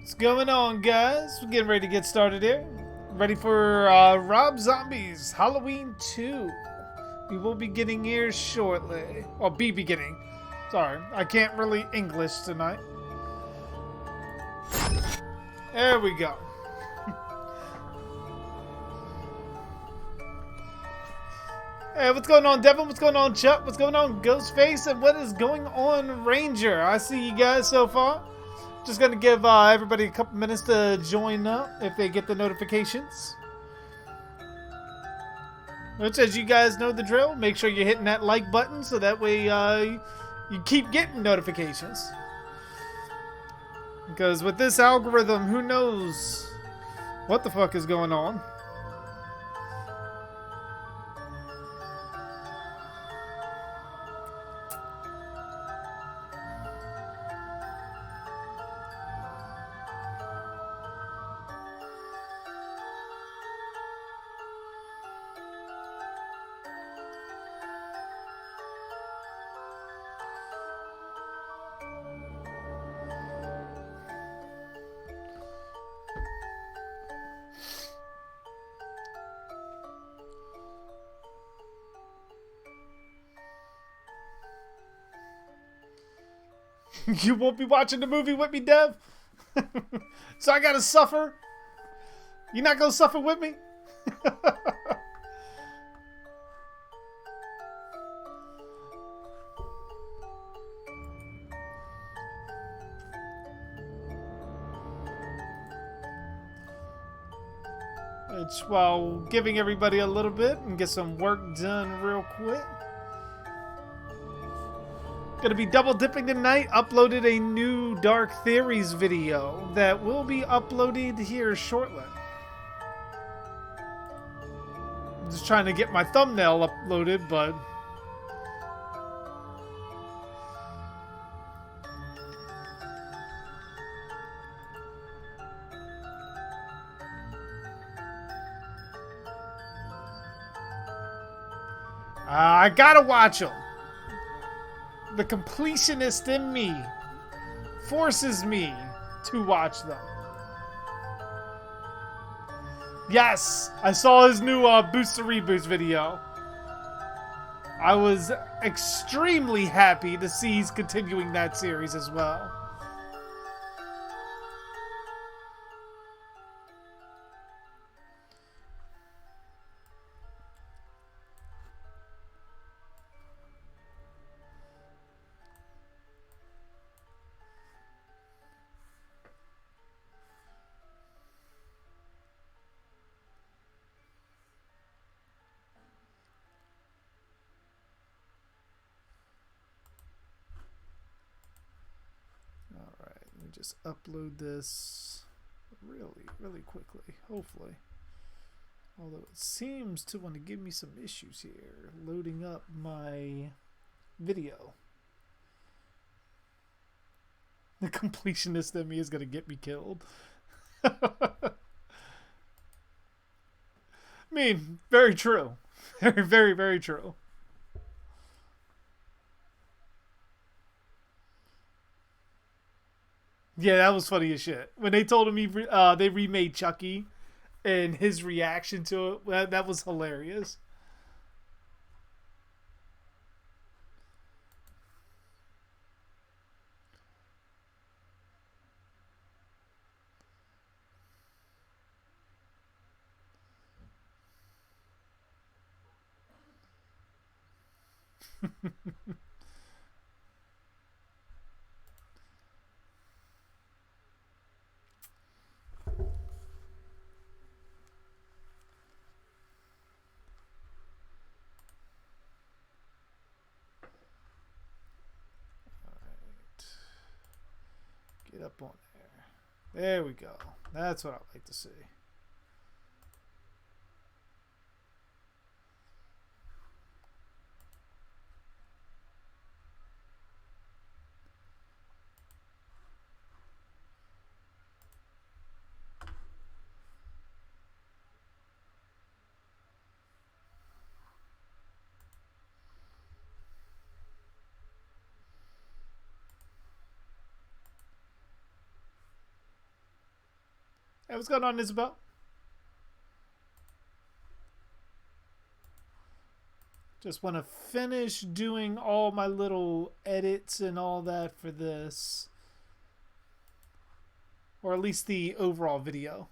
What's going on, guys? We're getting ready to get started here. Ready for Rob Zombie's Halloween 2. We will be getting here shortly. Or be beginning. Sorry, I can't really English tonight. There we go. Hey, what's going on, Devin? What's going on, Chuck? What's going on, Ghostface? And what is going on, Ranger? I see you guys so far. Just gonna give everybody a couple minutes to join up if they get the notifications. Which, as you guys know the drill, make sure you're hitting that like button so that way you keep getting notifications. Because with this algorithm, who knows what the fuck is going on. You won't be watching the movie with me, Dev? So I gotta suffer? You not gonna suffer with me? It's while giving everybody a little bit and get some work done real quick. Gonna be double dipping tonight. Uploaded a new Dark Theories video that will be uploaded here shortly. I'm just trying to get my thumbnail uploaded, but I gotta watch them. The completionist in me forces me to watch them. Yes, I saw his new Boost to Reboost video. I was extremely happy to see he's continuing that series as well. Just upload this really quickly, hopefully. Although it seems to want to give me some issues here loading up my video. The completionist in me is going to get me killed. I mean, very true. Very true. Yeah, that was funny as shit. When they told him they remade Chucky and his reaction to it, that was hilarious. Get up on there. There we go. That's what I like to see. Hey, what's going on, Isabel? Just want to finish doing all my little edits and all that for this. Or at least the overall video.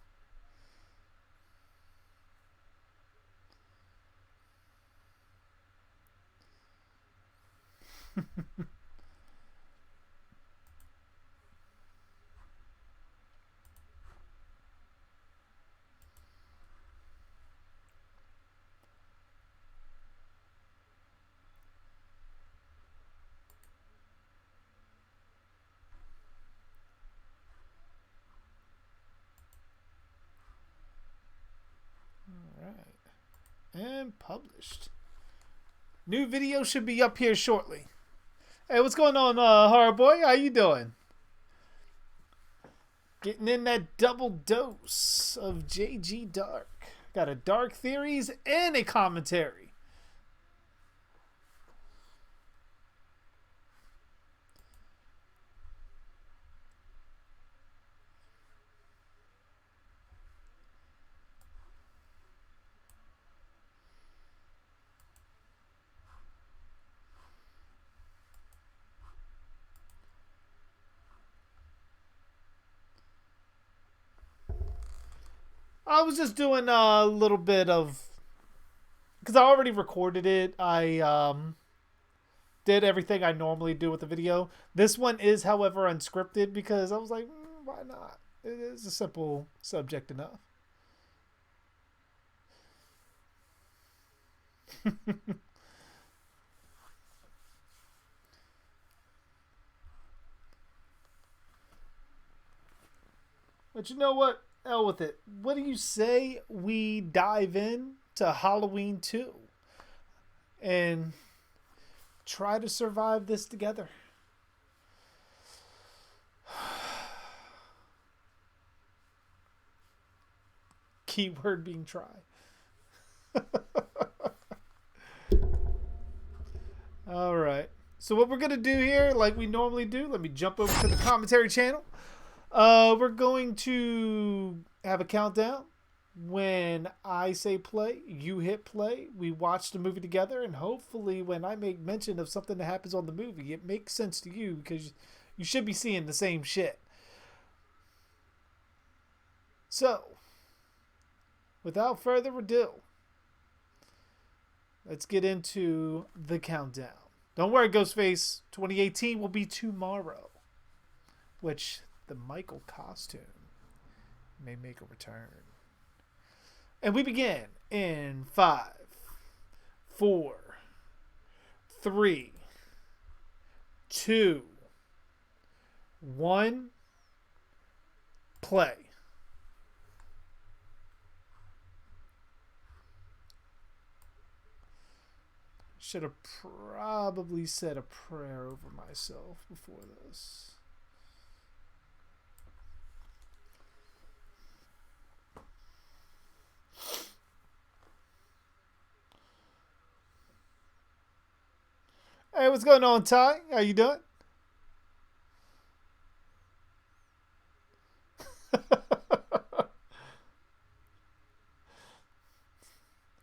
And published. New video should be up here shortly. Hey, what's going on, horror boy? How you doing? Getting in that double dose of JG Dark. Got a Dark theories and a commentary. I was just doing a little bit of, because I already recorded it. I did everything I normally do with the video. This one is, however, unscripted because I was like, why not? It is a simple subject enough. But you know what? Hell with it. What do you say we dive in to Halloween 2 and try to survive this together? Keyword being try. All right. So what we're going to do here, like we normally do, let me jump over to the commentary channel. We're going to have a countdown. When I say play, you hit play. We watch the movie together, and hopefully when I make mention of something that happens on the movie, it makes sense to you because you should be seeing the same shit. So, without further ado, let's get into the countdown. Don't worry, Ghostface. 2018 will be tomorrow. Which, the Michael costume may make a return. And we begin in 5, 4, 3, 2, 1, play. Should have probably said a prayer over myself before this. Hey, what's going on, Ty? How you doing?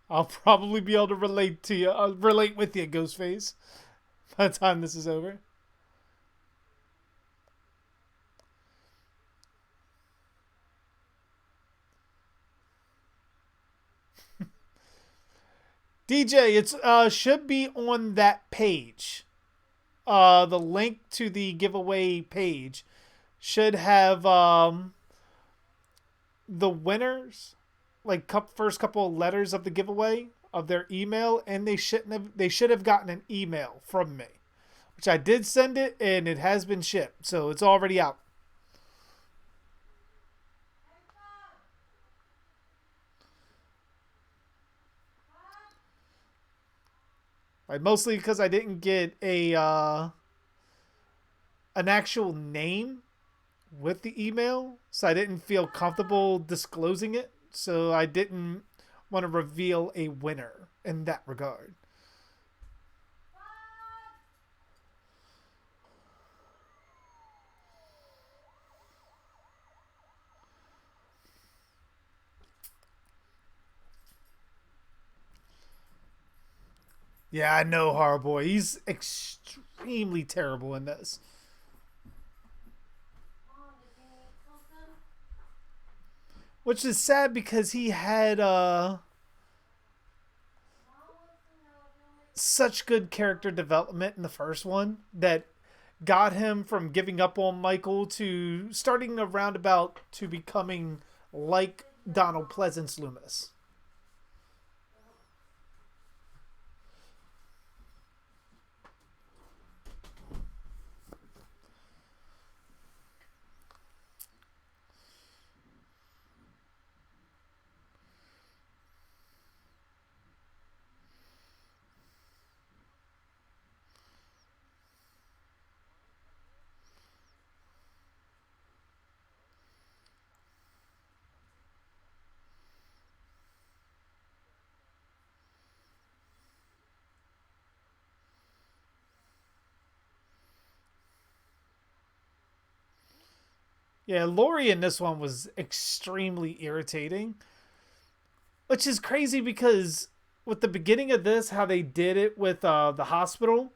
I'll probably be able to relate to you. I'll relate with you, Ghostface, by the time this is over. DJ, it's should be on that page. The link to the giveaway page should have the winners, like first couple of letters of the giveaway of their email, and they should have gotten an email from me, which I did send it, and it has been shipped, so it's already out. Like, mostly because I didn't get a an actual name with the email, so I didn't feel comfortable disclosing it. So I didn't want to reveal a winner in that regard. Yeah, I know, Horror Boy. He's extremely terrible in this. Which is sad because he had such good character development in the first one that got him from giving up on Michael to starting a roundabout to becoming like Donald Pleasance Loomis. Yeah, Laurie in this one was extremely irritating, which is crazy because with the beginning of this, how they did it with the hospital,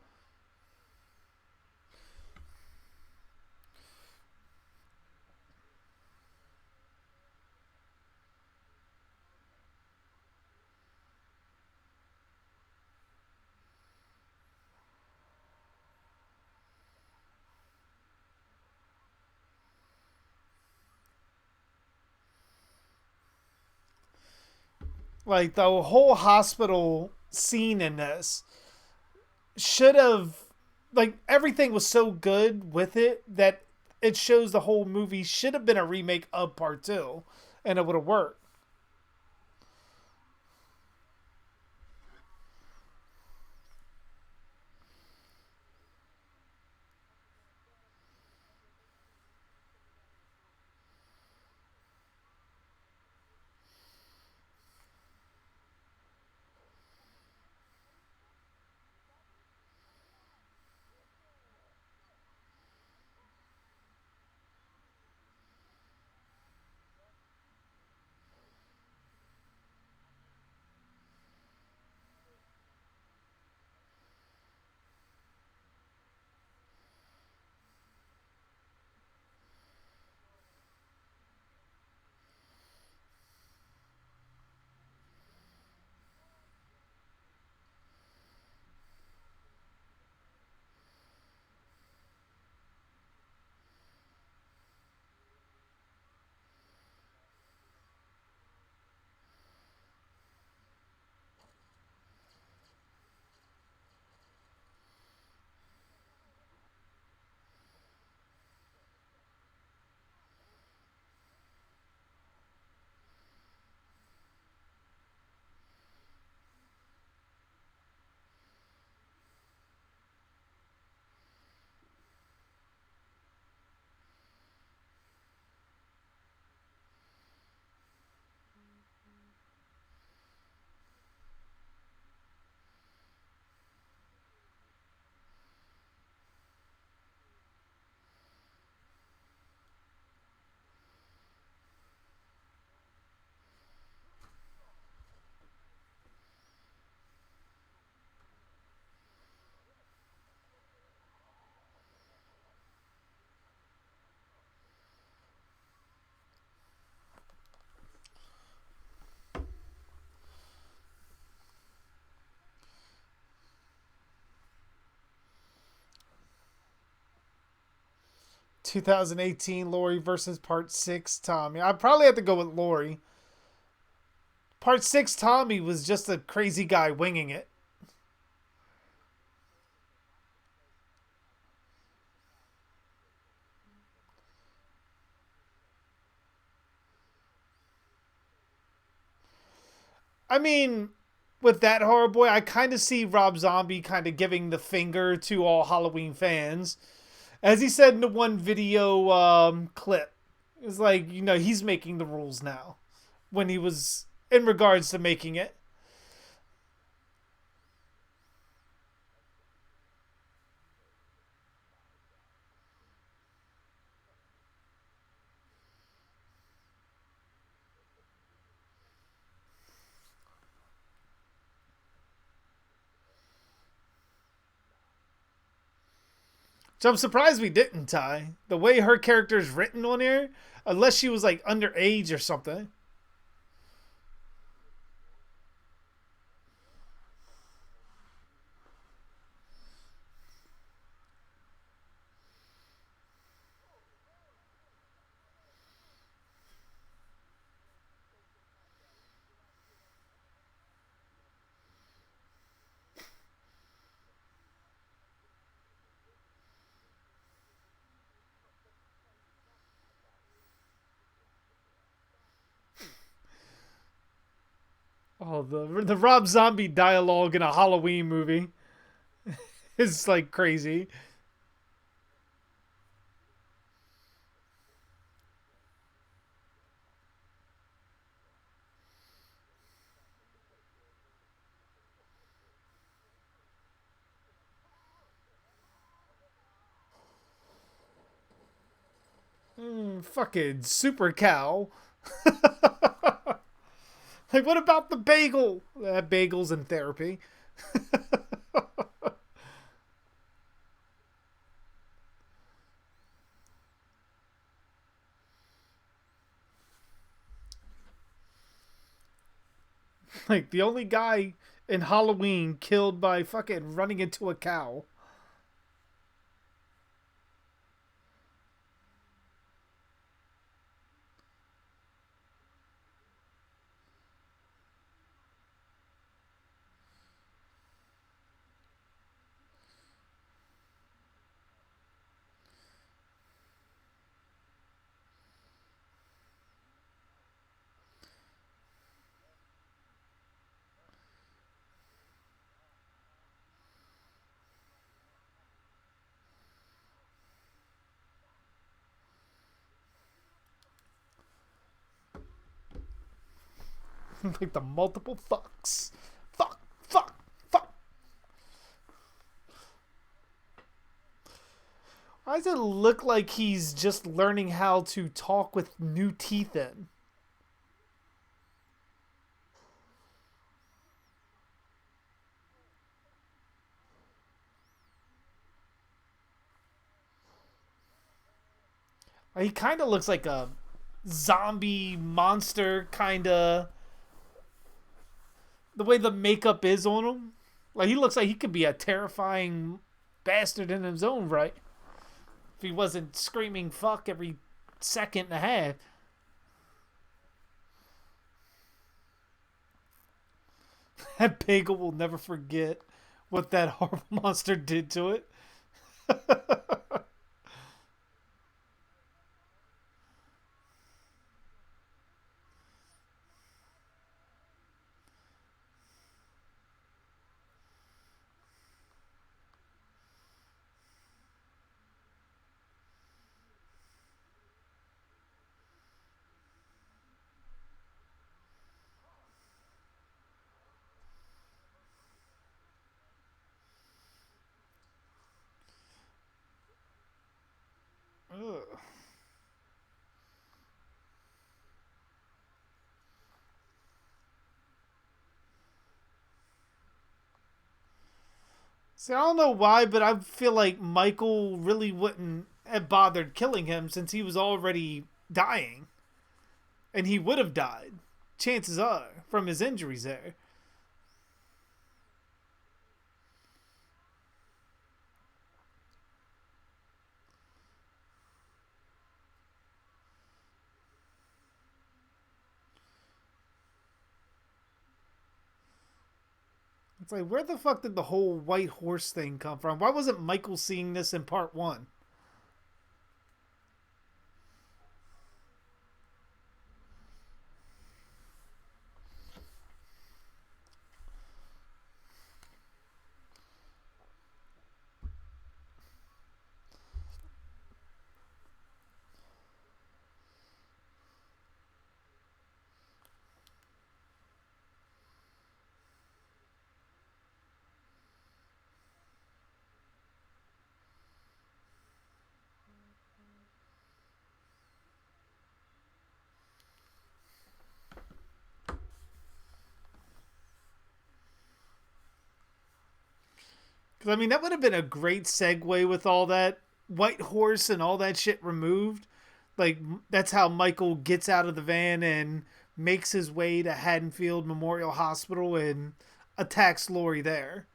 like the whole hospital scene in this should have, like, everything was so good with it that it shows the whole movie should have been a remake of part two and it would have worked. (2018) Laurie versus Part 6 Tommy. I'd probably have to go with Laurie. Part 6 Tommy was just a crazy guy winging it. I mean, with that Horror Boy, I kind of see Rob Zombie kind of giving the finger to all Halloween fans. As he said in the one video clip, it's like, he's making the rules now when he was in regards to making it. So I'm surprised we didn't, Ty. The way her character's written on here, unless she was like underage or something. Oh, the Rob Zombie dialogue in a Halloween movie is like crazy. Fucking super cow. Like, what about the bagel? Bagels in therapy. Like, the only guy in Halloween killed by fucking running into a cow. Like the multiple fucks. Fuck, fuck, fuck. Why does it look like he's just learning how to talk with new teeth in? He kind of looks like a zombie monster, kind of. The way the makeup is on him. Like, he looks like he could be a terrifying bastard in his own right. If he wasn't screaming fuck every second and a half. That bagel will never forget what that horrible monster did to it. Ugh. See, I don't know why, but I feel like Michael really wouldn't have bothered killing him since he was already dying. And he would have died, chances are, from his injuries there. It's like, where the fuck did the whole white horse thing come from? Why wasn't Michael seeing this in part one? Because, I mean, that would have been a great segue with all that. White Horse and all that shit removed. Like that's how Michael gets out of the van and makes his way to Haddonfield Memorial Hospital and attacks Lori there.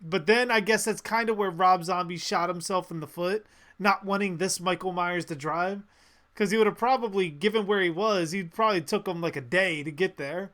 But then I guess that's kind of where Rob Zombie shot himself in the foot, not wanting this Michael Myers to drive. Because he would have probably, given where he was, he'd probably took him like a day to get there.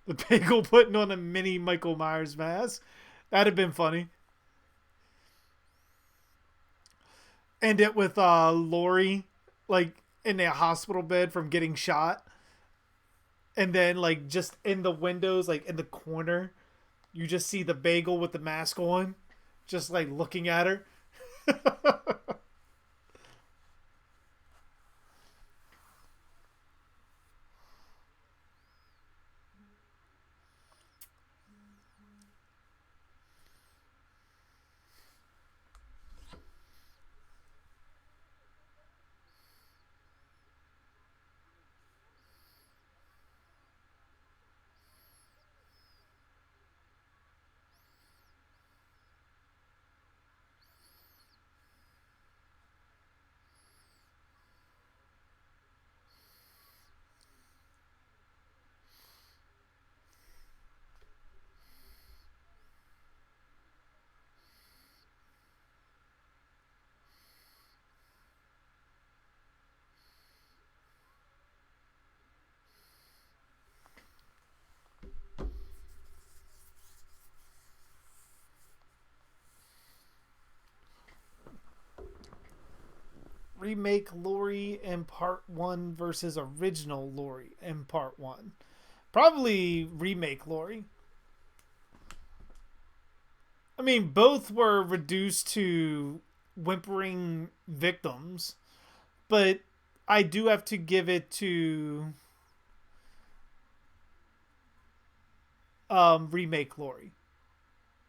The bagel putting on a mini Michael Myers mask. That'd have been funny. End it with Lori, like, in a hospital bed from getting shot. And then, like, just in the windows, like, in the corner, you just see the bagel with the mask on, just, like, looking at her. Remake Lori in part one versus original Lori in part one. Probably remake Lori. I mean, both were reduced to whimpering victims, but I do have to give it to remake Lori.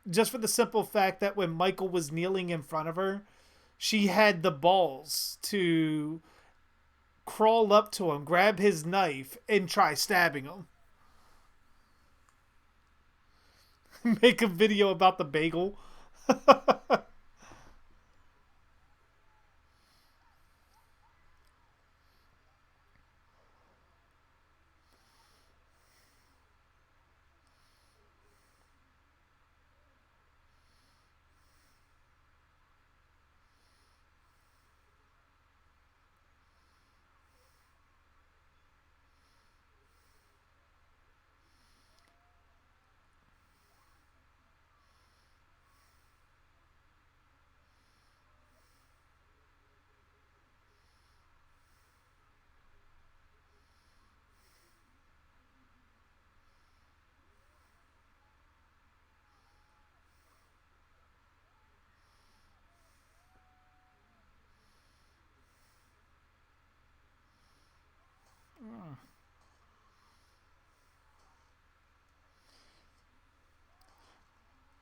Just for the simple fact that when Michael was kneeling in front of her, she had the balls to crawl up to him, grab his knife, and try stabbing him. Make a video about the bagel.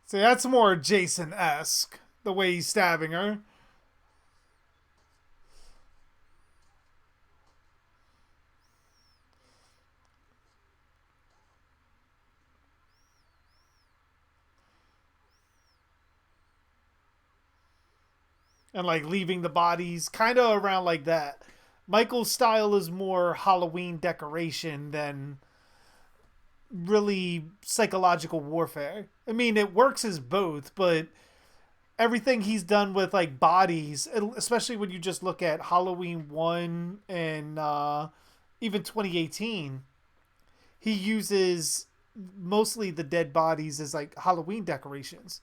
See, that's more Jason-esque, the way he's stabbing her. And like leaving the bodies kind of around like that. Michael's style is more Halloween decoration than really psychological warfare. I mean, it works as both, but everything he's done with like bodies, especially when you just look at Halloween 1 and even 2018, he uses mostly the dead bodies as like Halloween decorations.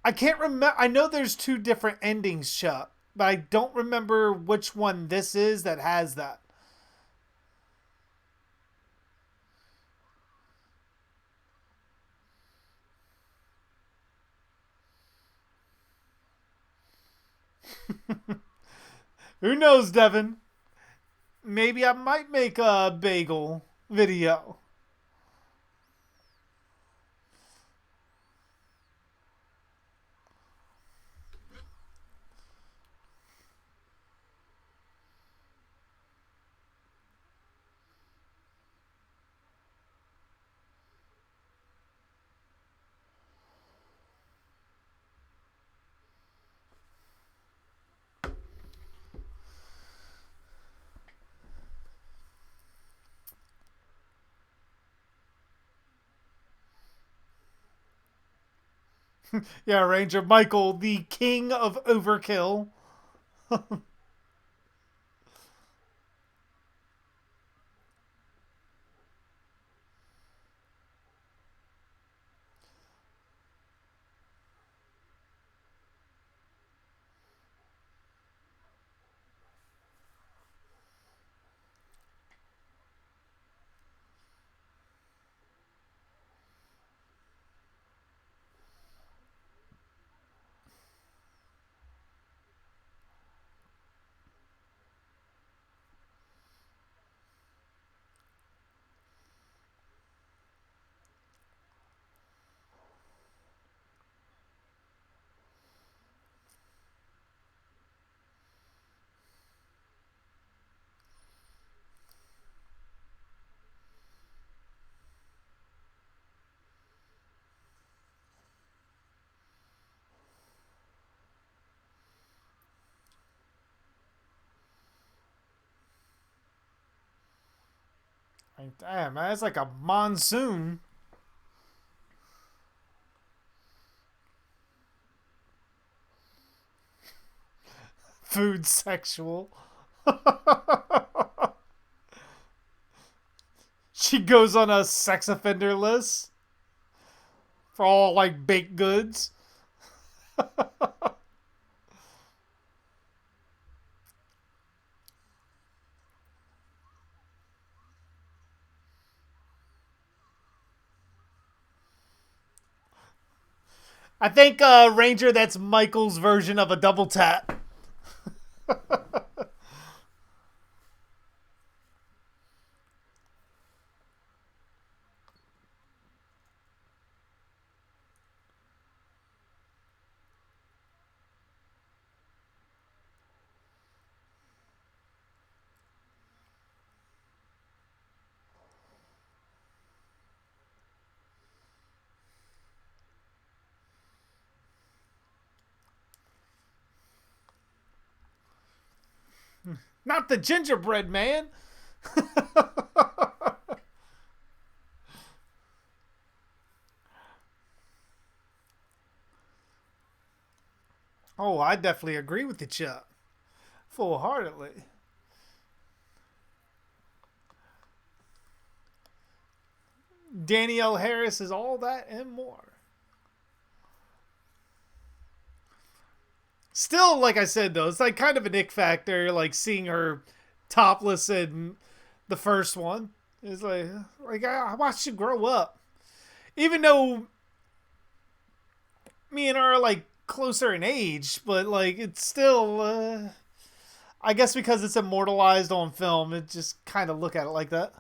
I can't remember. I know there's two different endings, Chuck. but I don't remember which one this is that has that. Who knows, Devin? Maybe I might make a bagel video. Yeah, Ranger Michael, the king of overkill. Like, damn, man, it's like a monsoon. Food sexual. She goes on a sex offender list for all like baked goods. I think Ranger, that's Michael's version of a double tap. Not the gingerbread man. Oh, I definitely agree with you, Chuck. Full heartedly. Danielle Harris is all that and more. Still, like I said, though, it's like kind of an ick factor, like seeing her topless in the first one. It's like I watched you grow up. Even though me and her are like closer in age, but like it's still, I guess because it's immortalized on film, it just kind of look at it like that.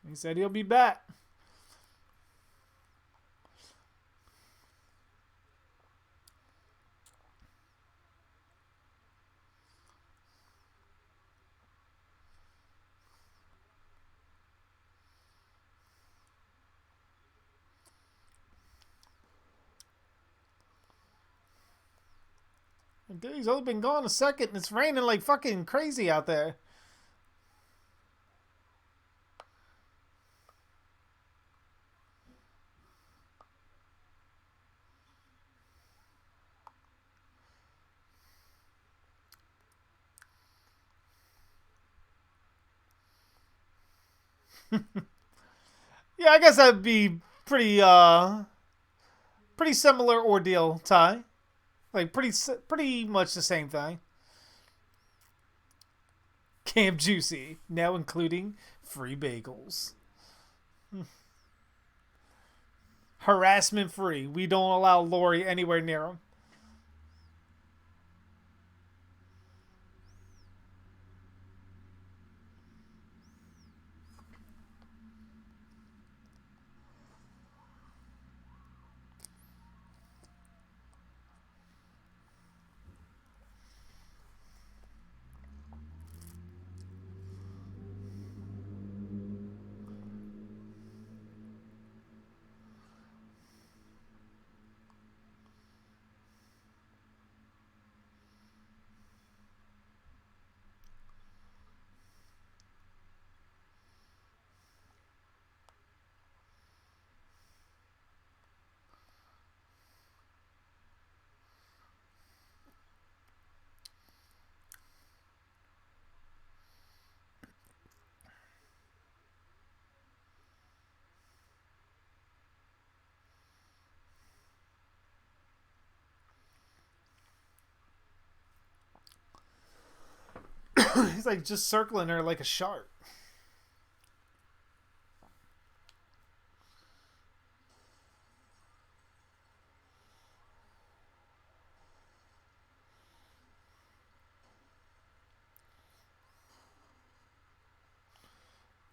He said he'll be back. Dude, he's only been gone a second and it's raining like fucking crazy out there. Yeah, I guess that'd be pretty similar ordeal, Ty. Like pretty much the same thing. Camp Juicy, now including free bagels. Harassment free. We don't allow Lori anywhere near him. He's like just circling her like a shark.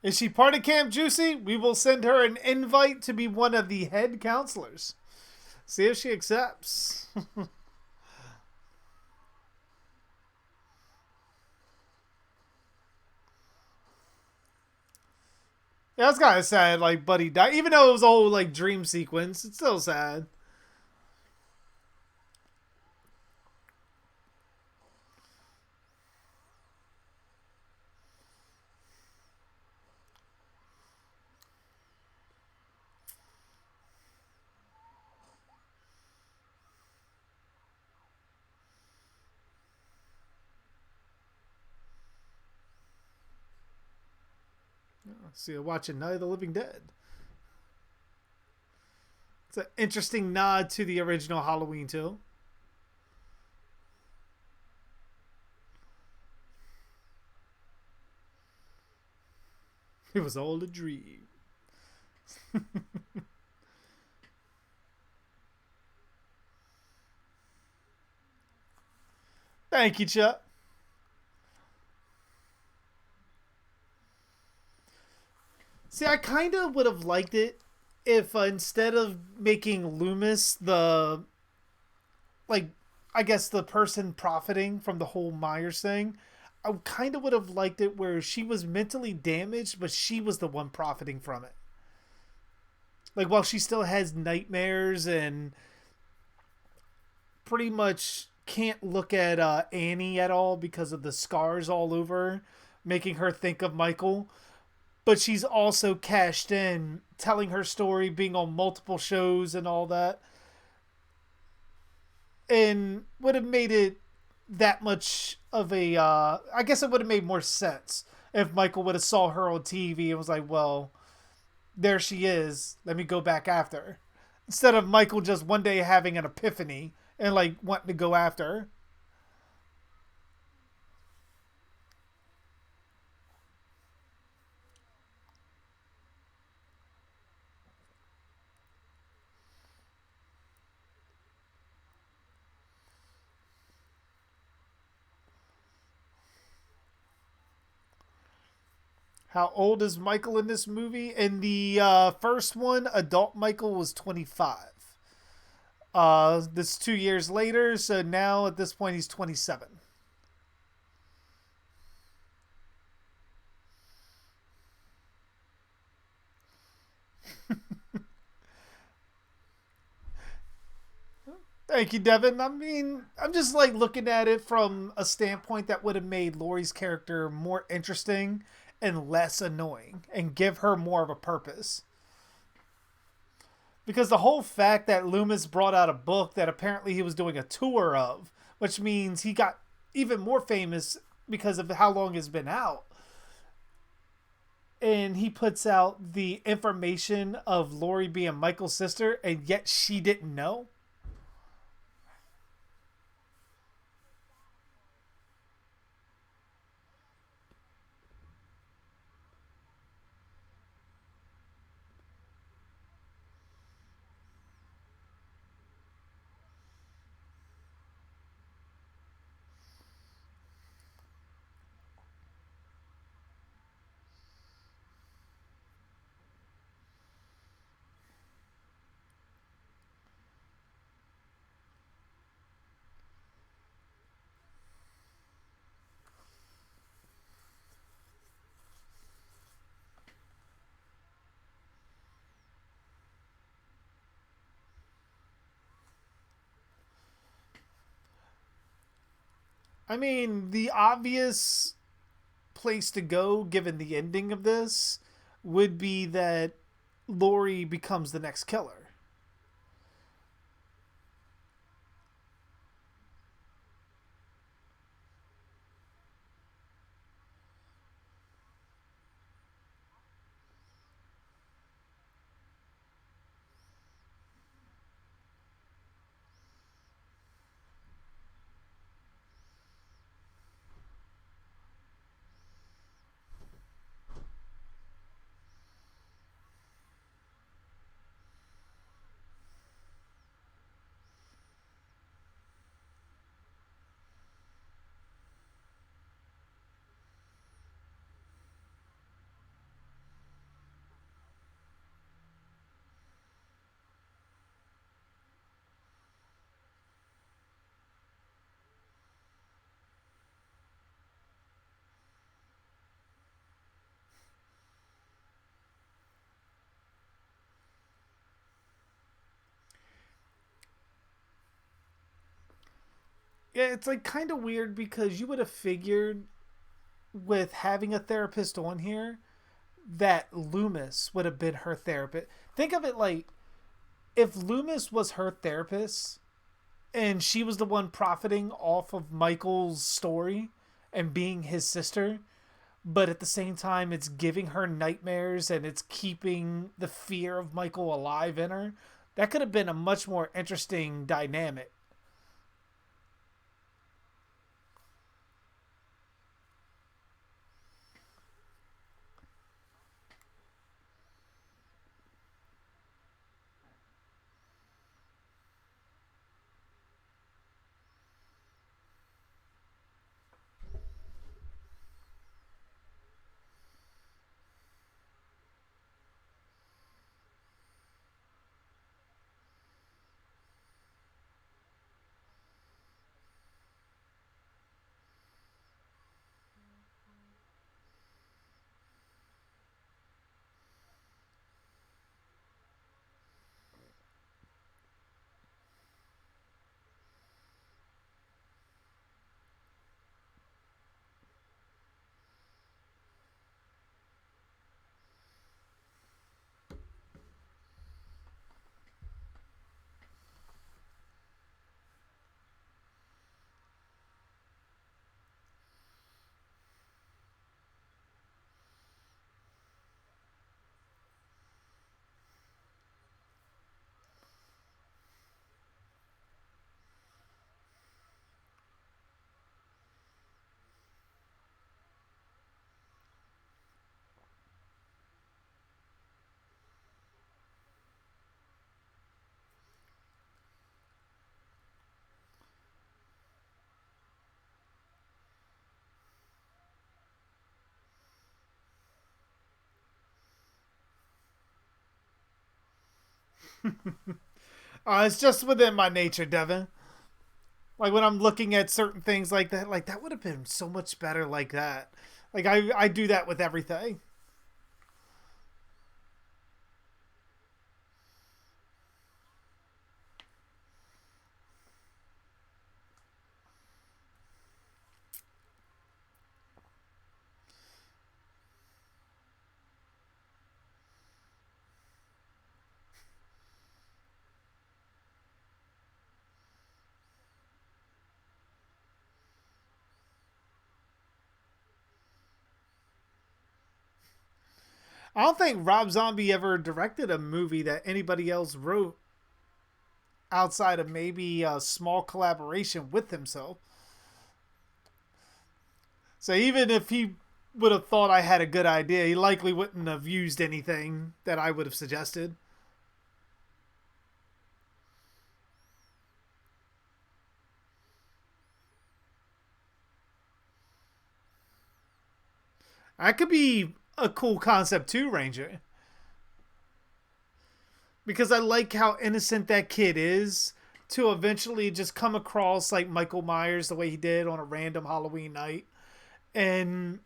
Is she part of Camp Juicy? We will send her an invite to be one of the head counselors. See if she accepts. Yeah, that's kind of sad. Like Buddy died, even though it was a whole like dream sequence. It's still sad. See, watching Night of the Living Dead. It's an interesting nod to the original Halloween too. It was all a dream. Thank you, Chuck. See, I kind of would have liked it if instead of making Loomis the, like, I guess the person profiting from the whole Myers thing, I kind of would have liked it where she was mentally damaged, but she was the one profiting from it. Like, while she still has nightmares and pretty much can't look at Annie at all because of the scars all over, making her think of Michael. But she's also cashed in, telling her story, being on multiple shows and all that. And would have made it that much of a... I guess it would have made more sense if Michael would have saw her on TV and was like, well, there she is. Let me go back after her. Instead of Michael just one day having an epiphany and like wanting to go after her. How old is Michael in this movie? In the first one, adult Michael was 25. This 2 years later, so now at this point he's 27. Thank you, Devin. I mean, I'm just like looking at it from a standpoint that would have made Lori's character more interesting and less annoying and give her more of a purpose. Because the whole fact that Loomis brought out a book that apparently he was doing a tour of, which means he got even more famous because of how long it's been out. And he puts out the information of Lori being Michael's sister, and yet she didn't know. I mean, the obvious place to go, given the ending of this, would be that Lori becomes the next killer. Yeah, it's like kind of weird because you would have figured with having a therapist on here that Loomis would have been her therapist. Think of it like if Loomis was her therapist and she was the one profiting off of Michael's story and being his sister, but at the same time it's giving her nightmares and it's keeping the fear of Michael alive in her. That could have been a much more interesting dynamic. It's just within my nature, Devin. Like when I'm looking at certain things like that would have been so much better like that. Like I do that with everything. I don't think Rob Zombie ever directed a movie that anybody else wrote outside of maybe a small collaboration with himself. So even if he would have thought I had a good idea, he likely wouldn't have used anything that I would have suggested. That could be a cool concept too, Ranger. Because I like how innocent that kid is to eventually just come across like Michael Myers the way he did on a random Halloween night and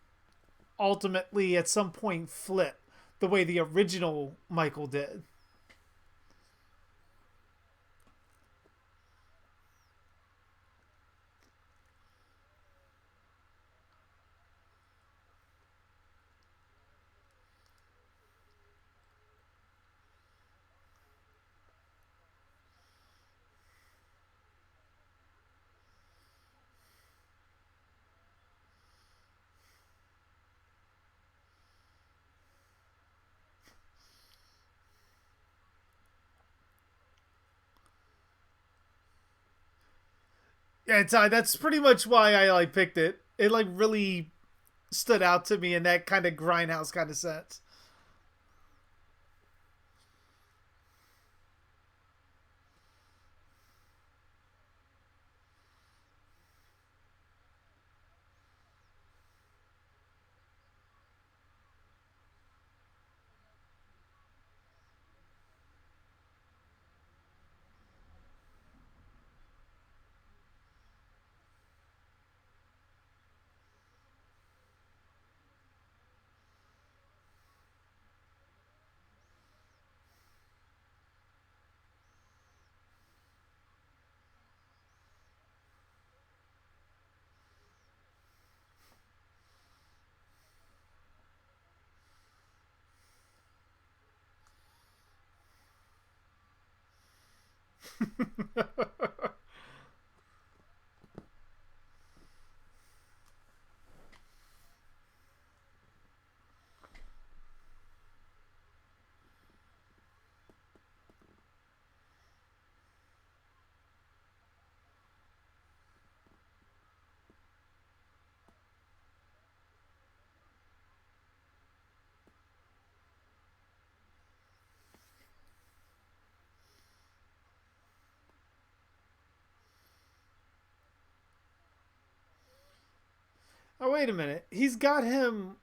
ultimately at some point flip the way the original Michael did. Yeah, that's pretty much why I like picked it. It like really stood out to me in that kind of grindhouse kind of sense. Oh wait a minute, he's got him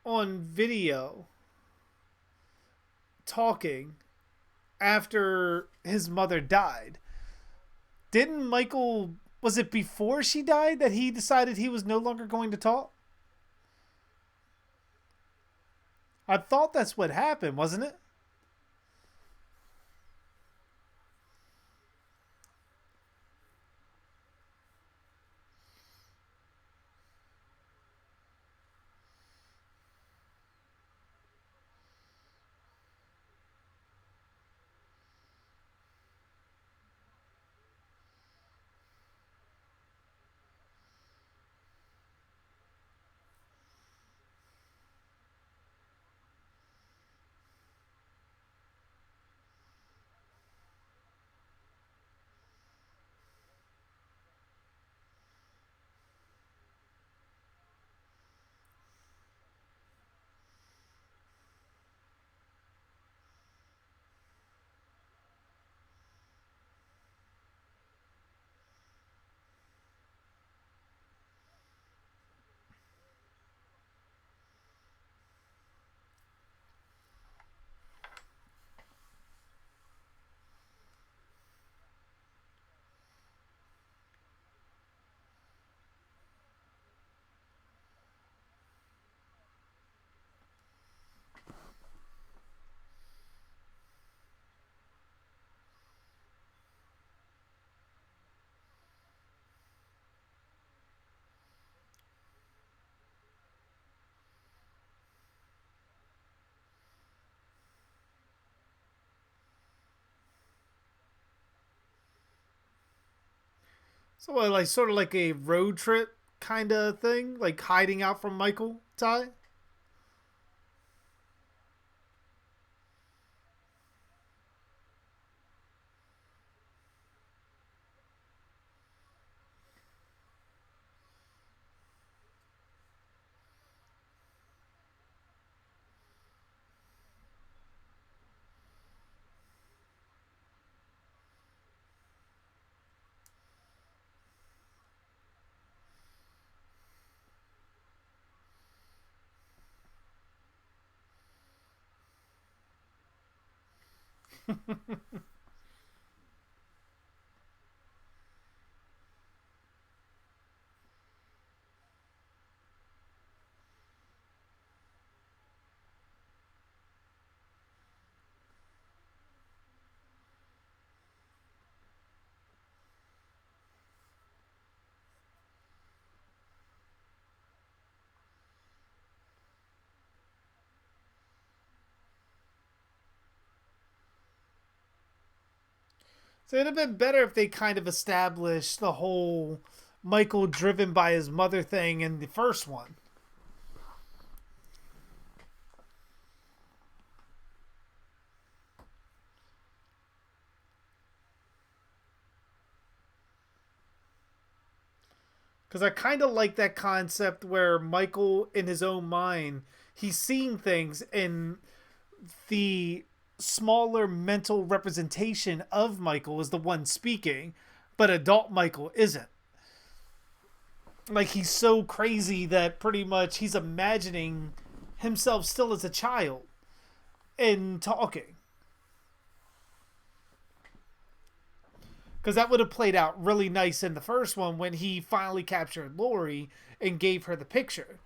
on video talking after his mother died. Didn't Michael? Was it before she died that he decided he was no longer going to talk? I thought that's what happened, wasn't it? So what, like sort of like a road trip kind of thing, like hiding out from Michael Ty. So it'd have been better if they kind of established the whole Michael driven by his mother thing in the first one. Because I kind of like that concept where Michael, in his own mind, he's seeing things and the smaller mental representation of Michael is the one speaking, but adult Michael isn't. Like, he's so crazy that pretty much he's imagining himself still as a child and talking. Because that would have played out really nice in the first one when he finally captured Lori and gave her the picture.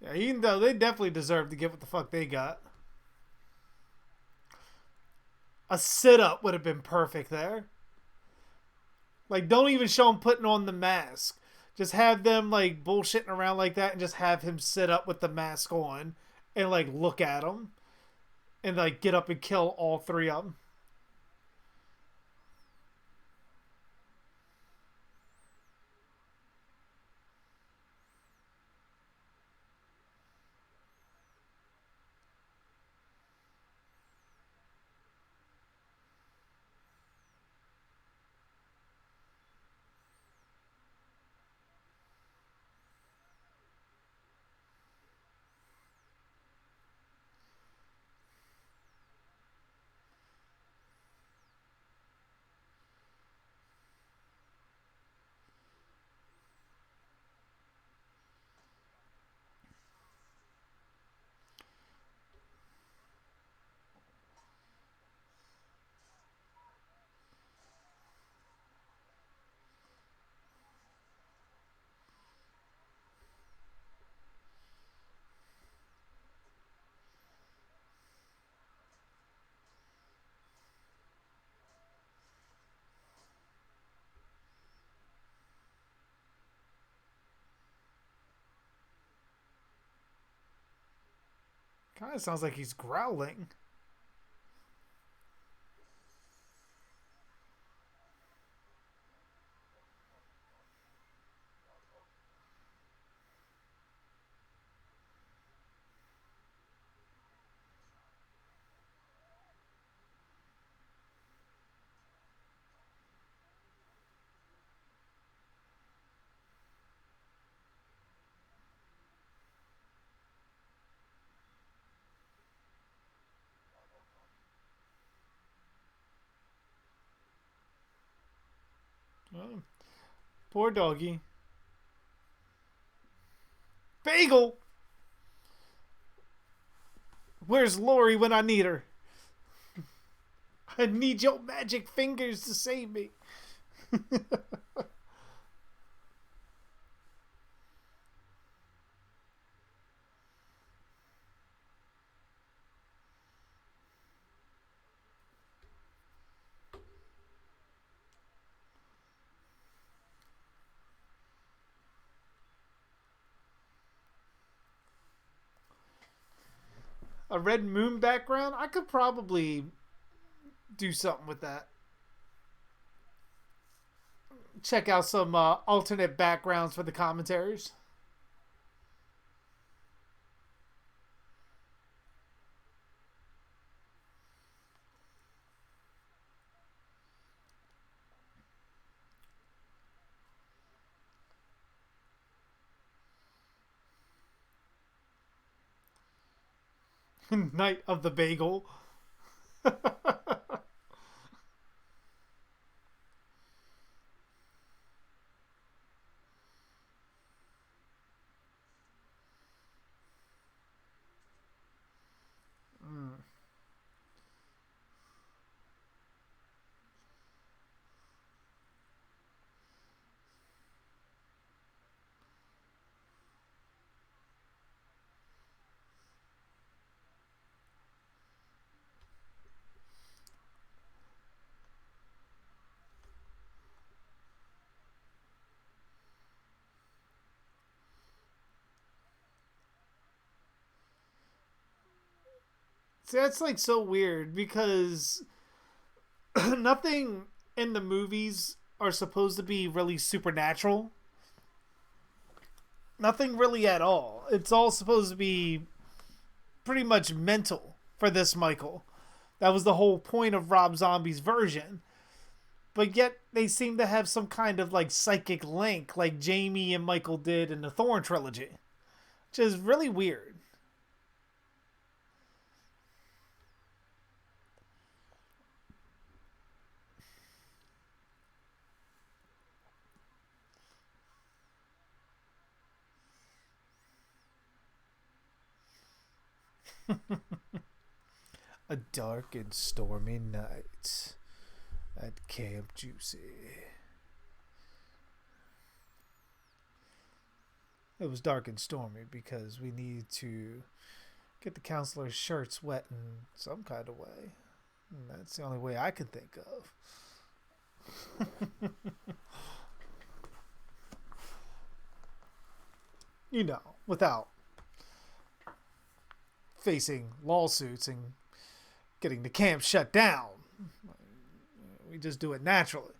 Yeah, even though they definitely deserve to get what the fuck they got. A sit up would have been perfect there. Like, don't even show him putting on the mask. Just have them, like, bullshitting around like that and just have him sit up with the mask on and, like, look at him and, like, get up and kill all three of them. Kind of sounds like he's growling. Oh, poor doggy. Bagel! Where's Lori when I need her? I need your magic fingers to save me. A red moon background? I could probably do something with that. Check out some alternate backgrounds for the commentaries. Night of the Bagel. See, that's like so weird because nothing in the movies are supposed to be really supernatural. Nothing really at all. It's all supposed to be pretty much mental for this Michael. That was the whole point of Rob Zombie's version. But yet they seem to have some kind of like psychic link like Jamie and Michael did in the Thorn trilogy. Which is really weird. A dark and stormy night at Camp Juicy. It was dark and stormy because we needed to get the counselor's shirts wet in some kind of way. And that's the only way I can think of. You know, without facing lawsuits and getting the camp shut down. We just do it naturally.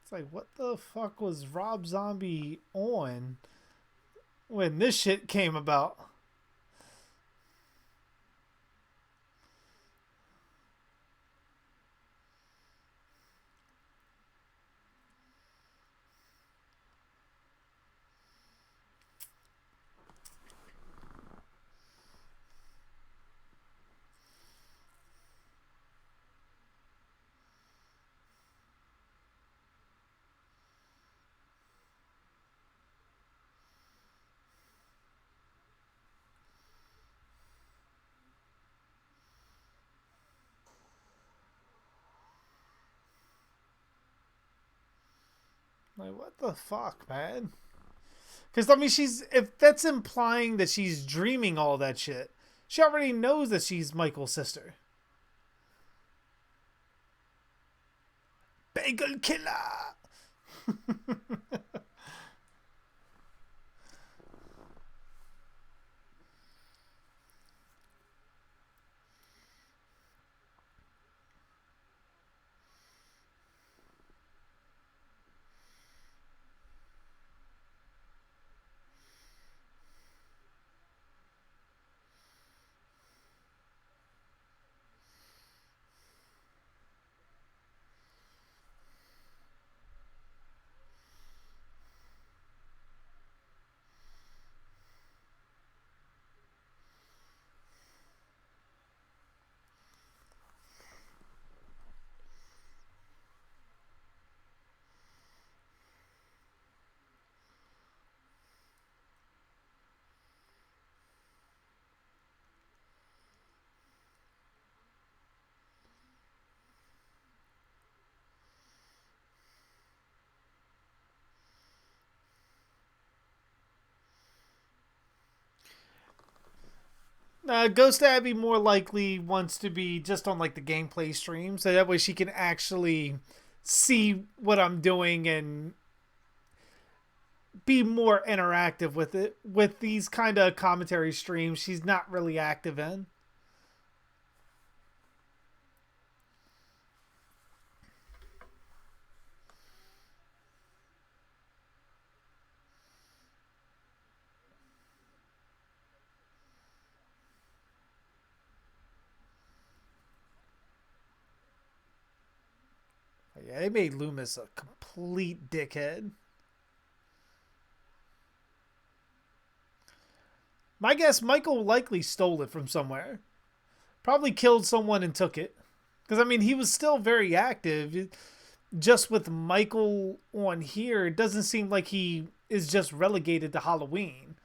It's like, what the fuck was Rob Zombie on when this shit came about? Like, what the fuck, man? Because, I mean, if that's implying that she's dreaming all that shit, she already knows that she's Michael's sister. Bagel killer! Ghost Abby more likely wants to be just on like the gameplay stream, so that way she can actually see what I'm doing and be more interactive with it. With these kind of commentary streams, she's not really active in. Yeah, they made Loomis a complete dickhead. My guess, Michael likely stole it from somewhere. Probably killed someone and took it. Because, I mean, he was still very active. Just with Michael on here, it doesn't seem like he is just relegated to Halloween.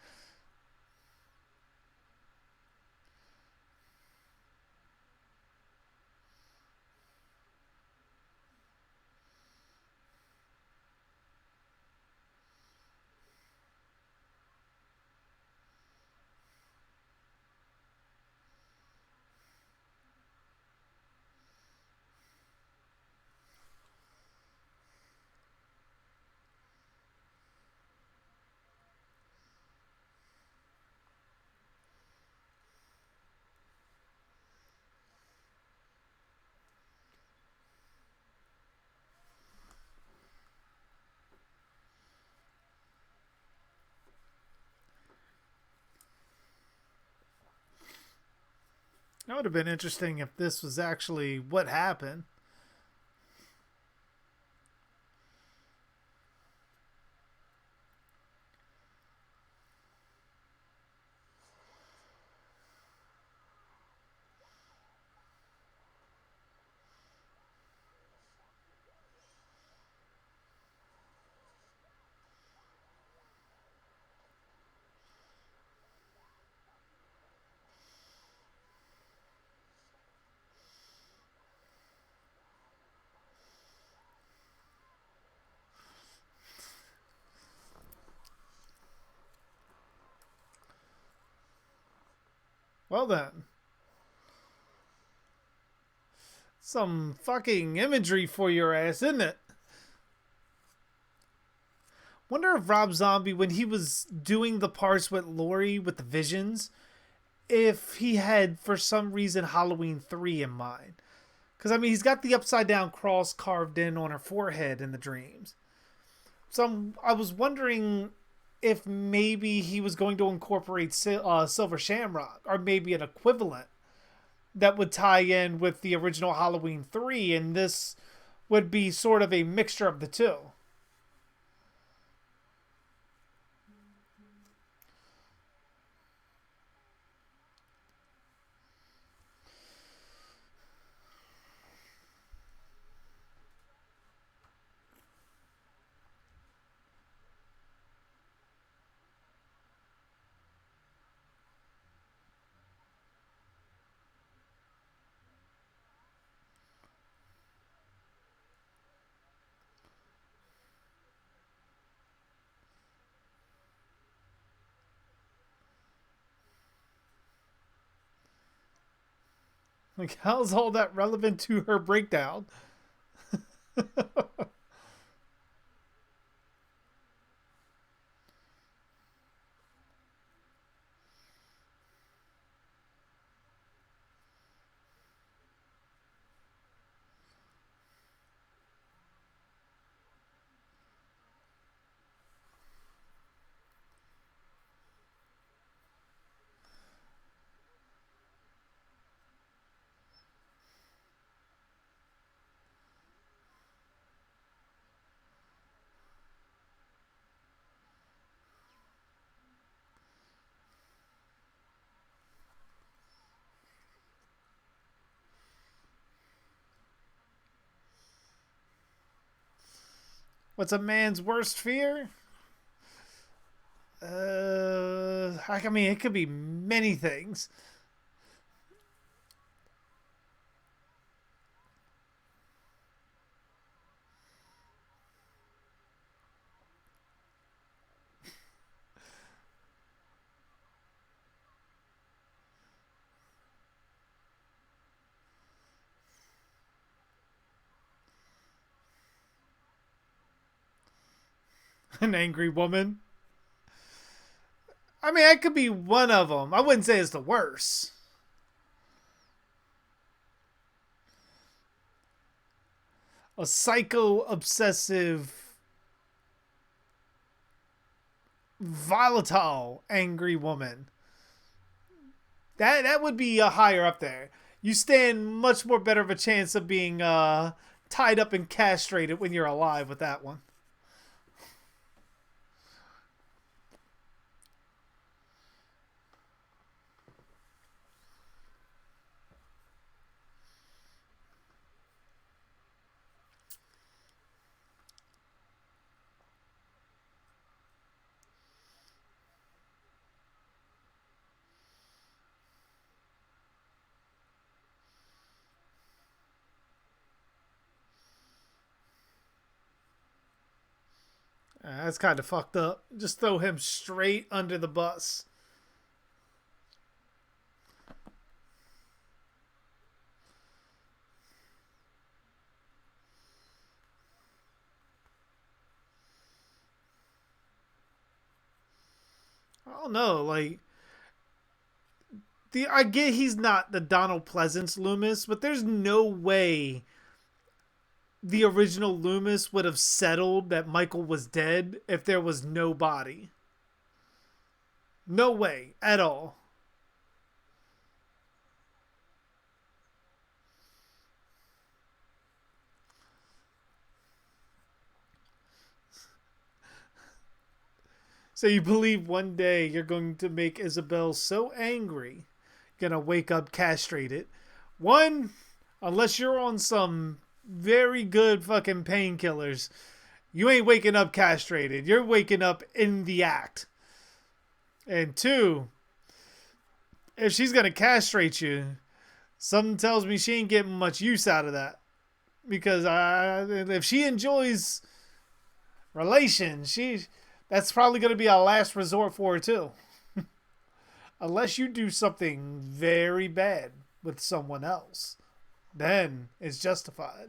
That would have been interesting if this was actually what happened. Well then, some fucking imagery for your ass, isn't it? Wonder if Rob Zombie, when he was doing the parts with Laurie with the visions, if he had for some reason Halloween 3 in mind. Because, I mean, he's got the upside down cross carved in on her forehead in the dreams. So I was wondering if maybe he was going to incorporate Silver Shamrock, or maybe an equivalent that would tie in with the original Halloween 3, and this would be sort of a mixture of the two. Like, how's all that relevant to her breakdown? What's a man's worst fear? I mean, it could be many things. An angry woman. I mean, that could be one of them. I wouldn't say it's the worst. A psycho obsessive volatile angry woman. That would be higher up there. You stand much more better of a chance of being tied up and castrated when you're alive with that one. That's kind of fucked up. Just throw him straight under the bus. I don't know. Like, I get he's not the Donald Pleasance Loomis, but there's no way the original Loomis would have settled that Michael was dead if there was no body. No way at all. So you believe one day you're going to make Isabel so angry, you're gonna wake up castrated. One, unless you're on some very good fucking painkillers, you ain't waking up castrated. You're waking up in the act. And two, if she's gonna castrate you, something tells me she ain't getting much use out of that. Because if she enjoys relations, that's probably gonna be a last resort for her too. Unless you do something very bad with someone else, then it's justified.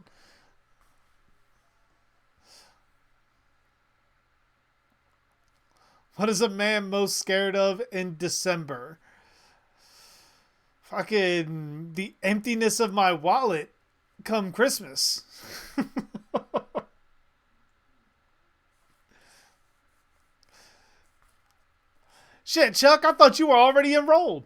What is a man most scared of in December? Fucking the emptiness of my wallet come Christmas. Shit, Chuck, I thought you were already enrolled.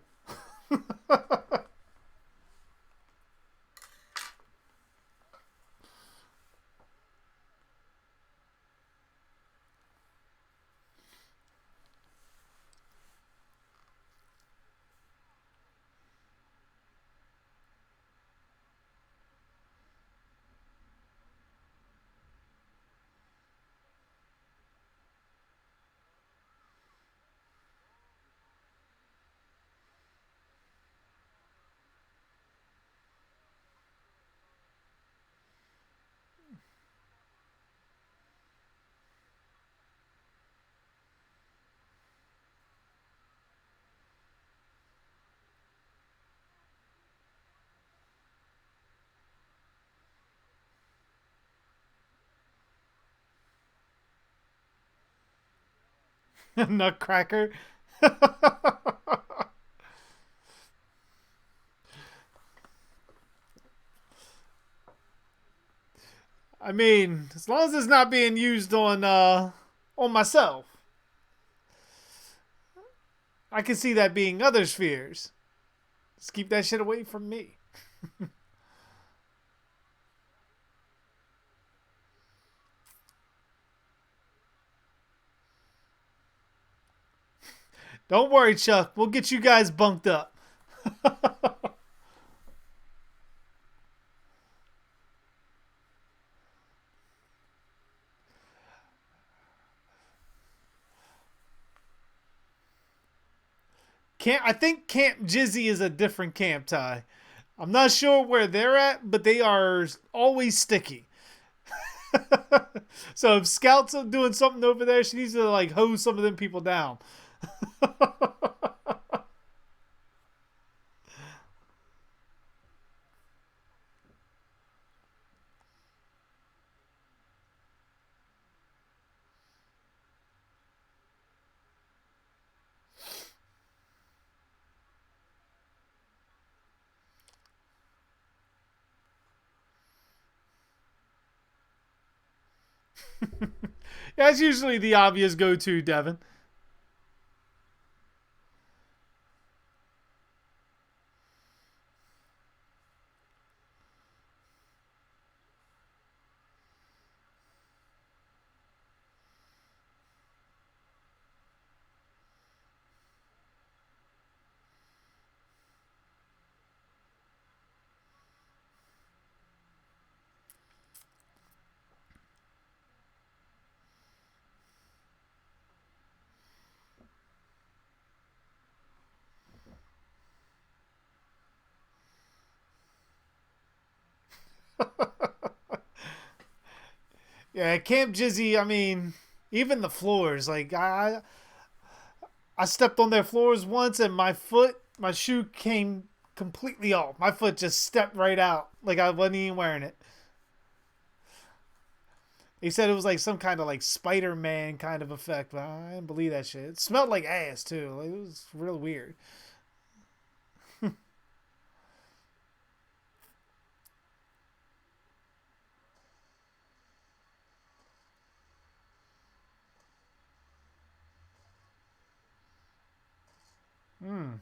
Nutcracker. I mean, as long as it's not being used on myself, I can see that being others' fears. Just keep that shit away from me. Don't worry, Chuck. We'll get you guys bunked up. I think Camp Jizzy is a different camp, Ty. I'm not sure where they're at, but they are always sticky. So if Scout's doing something over there, she needs to like hose some of them people down. That's usually the obvious go-to, Devin. Yeah, Camp Jizzy. I mean, even the floors. Like I stepped on their floors once, and my shoe came completely off. My foot just stepped right out, like I wasn't even wearing it. He said it was like some kind of like Spider Man kind of effect, but I didn't believe that shit. It smelled like ass too. Like, it was real weird. Hmm.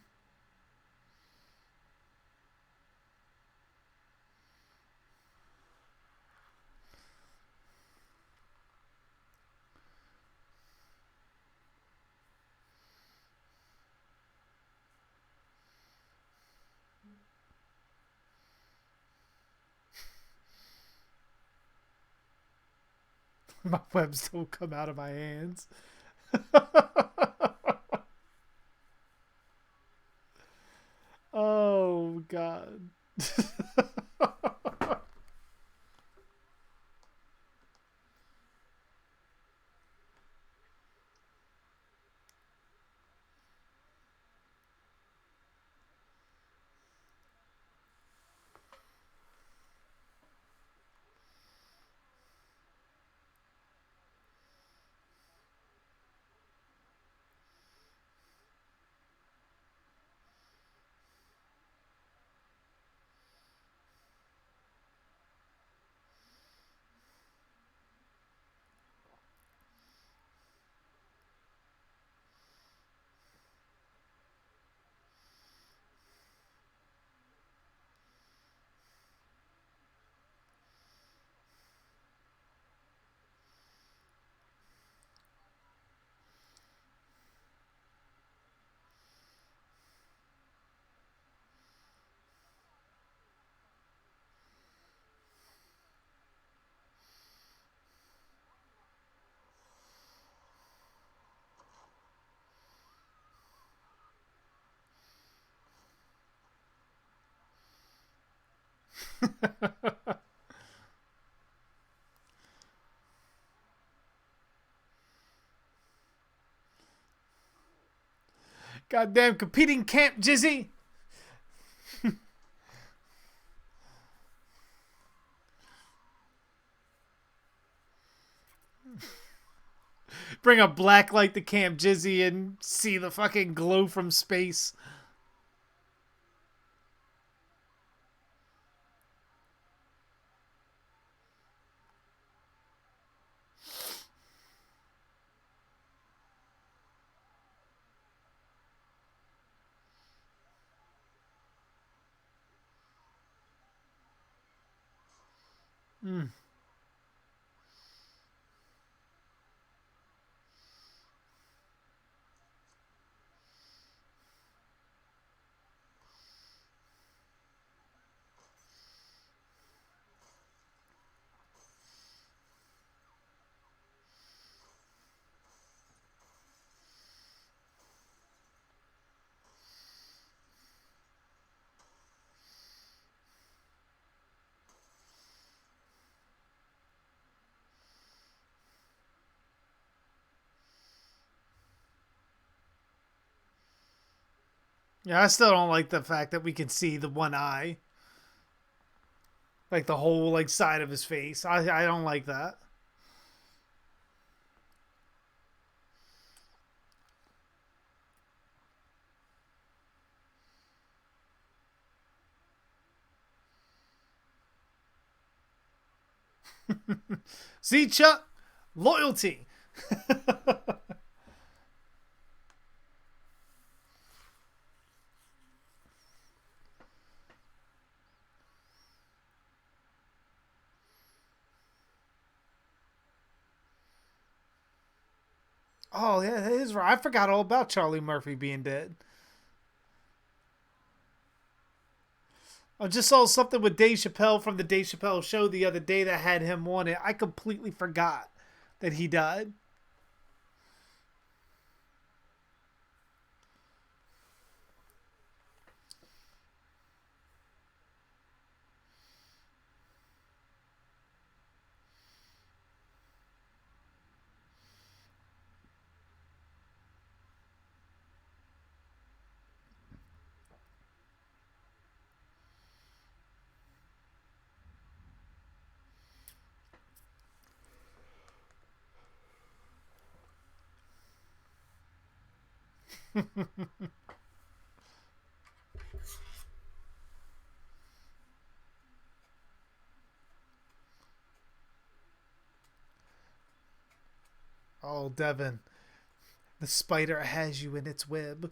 My webs don't come out of my hands. Oh god. Goddamn competing Camp Jizzy. Bring a black light to Camp Jizzy and see the fucking glow from space. Mm. Yeah, I still don't like the fact that we can see the one eye, like the whole like side of his face. I don't like that. See, Chuck? Loyalty. Oh yeah, that is right. I forgot all about Charlie Murphy being dead. I just saw something with Dave Chappelle from the Dave Chappelle show the other day that had him on it. I completely forgot that he died. Oh, Devin, the spider has you in its web.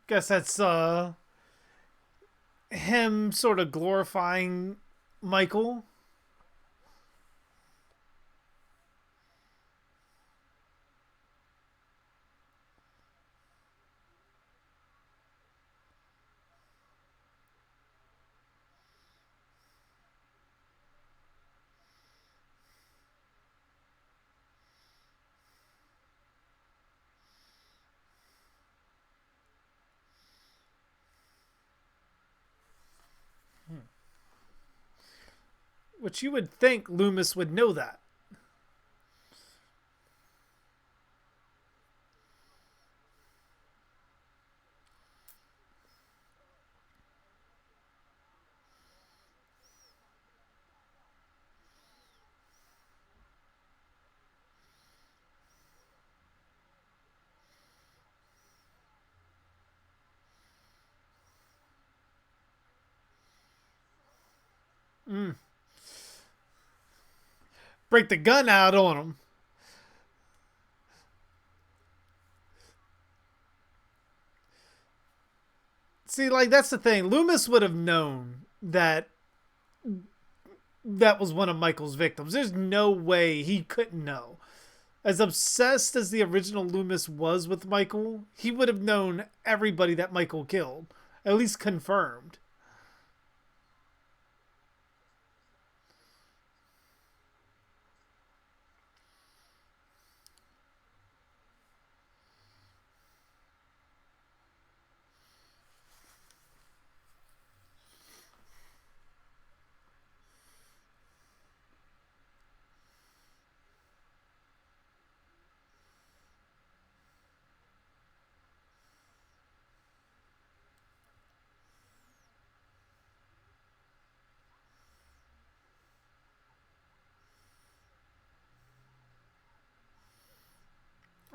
Guess that's him sort of glorifying Michael. Which you would think Loomis would know that. Mm. Break the gun out on him. See, like that's the thing. Loomis would have known that that was one of Michael's victims. There's no way he couldn't know. As obsessed as the original Loomis was with Michael, he would have known everybody that Michael killed, at least confirmed.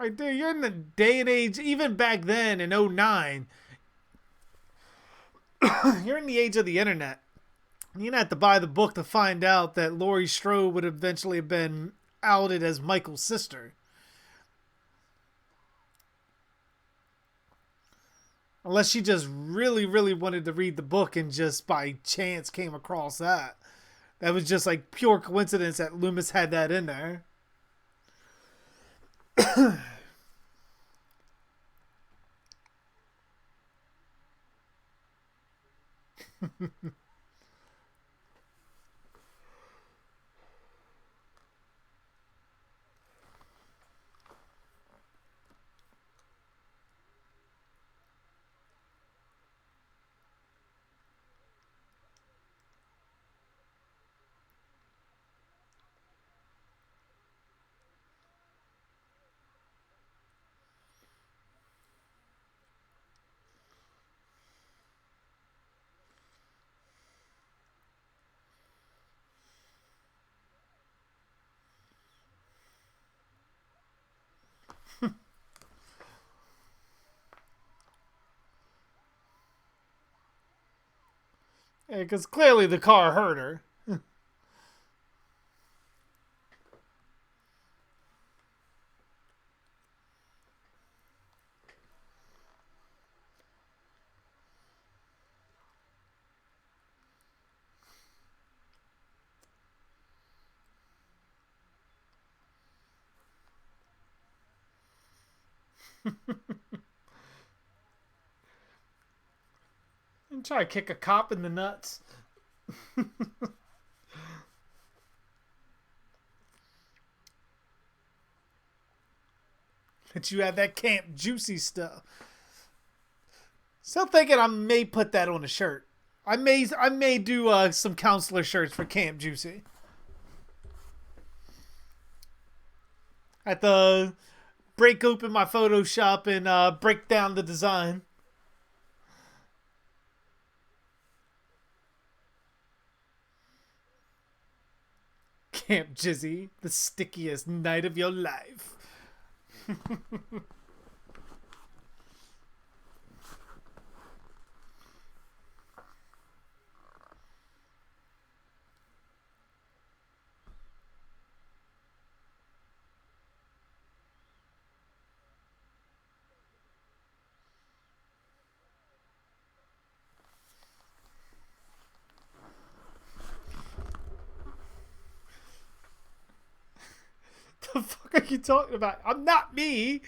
Right there, you're in the day and age, even back then in '09, you're in the age of the internet. You didn't have to buy the book to find out that Laurie Strode would eventually have been outed as Michael's sister. Unless she just really, really wanted to read the book and just by chance came across that. That was just like pure coincidence that Loomis had that in there. Because clearly the car hurt her. And try to kick a cop in the nuts. That you have that Camp Juicy stuff. Still thinking I may put that on a shirt. I may do some counselor shirts for Camp Juicy. At the break open my Photoshop and break down the design. Camp Jizzy, the stickiest night of your life. The fuck are you talking about? I'm not me.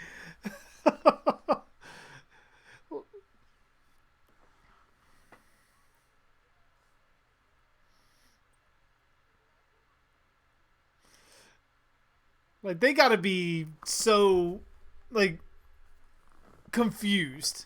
Like they gotta be so like confused.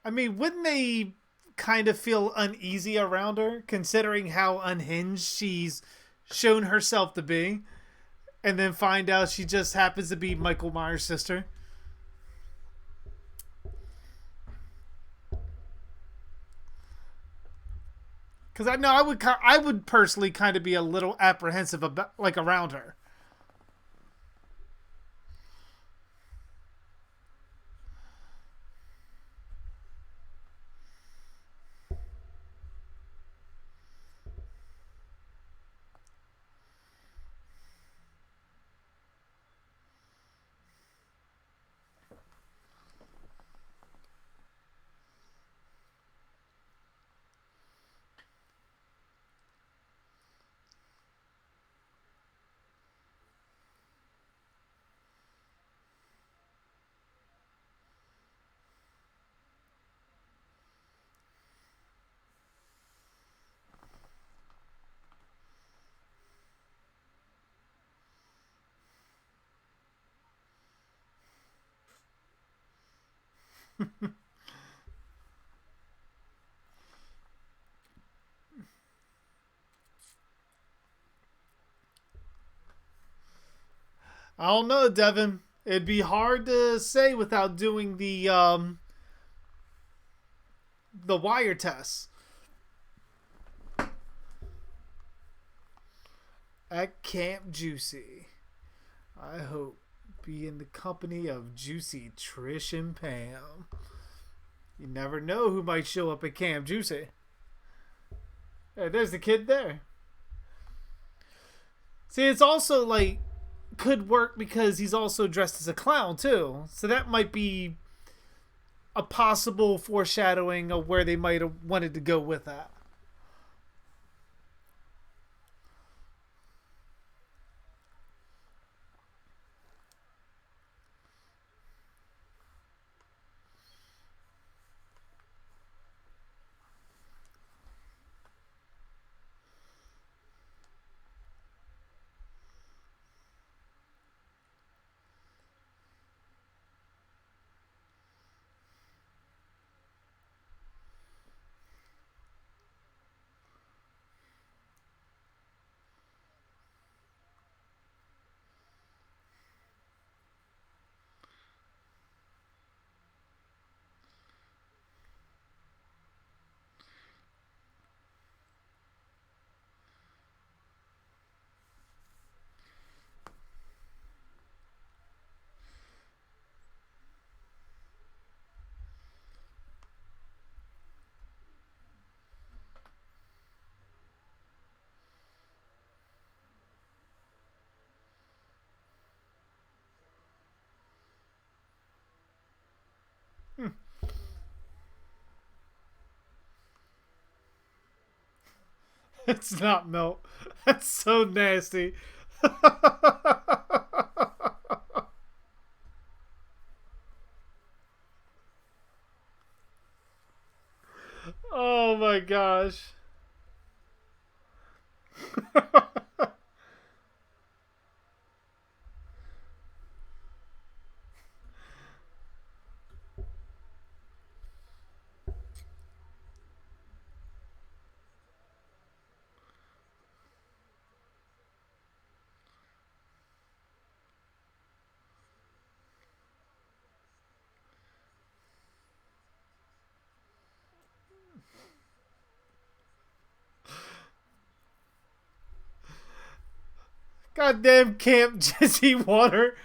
I mean, wouldn't they kind of feel uneasy around her, considering how unhinged she's shown herself to be, and then find out she just happens to be Michael Myers' sister? Because I know I would personally kind of be a little apprehensive about like around her. I don't know, Devin. It'd be hard to say without doing the wire tests at Camp Juicy. I hope be in the company of Juicy, Trish, and Pam. You never know who might show up at Camp Juicy. Hey, there's the kid there. See, it's also like could work because he's also dressed as a clown too. So that might be a possible foreshadowing of where they might have wanted to go with that. It's not milk. That's so nasty. Oh my gosh. Goddamn Camp Jesse Water.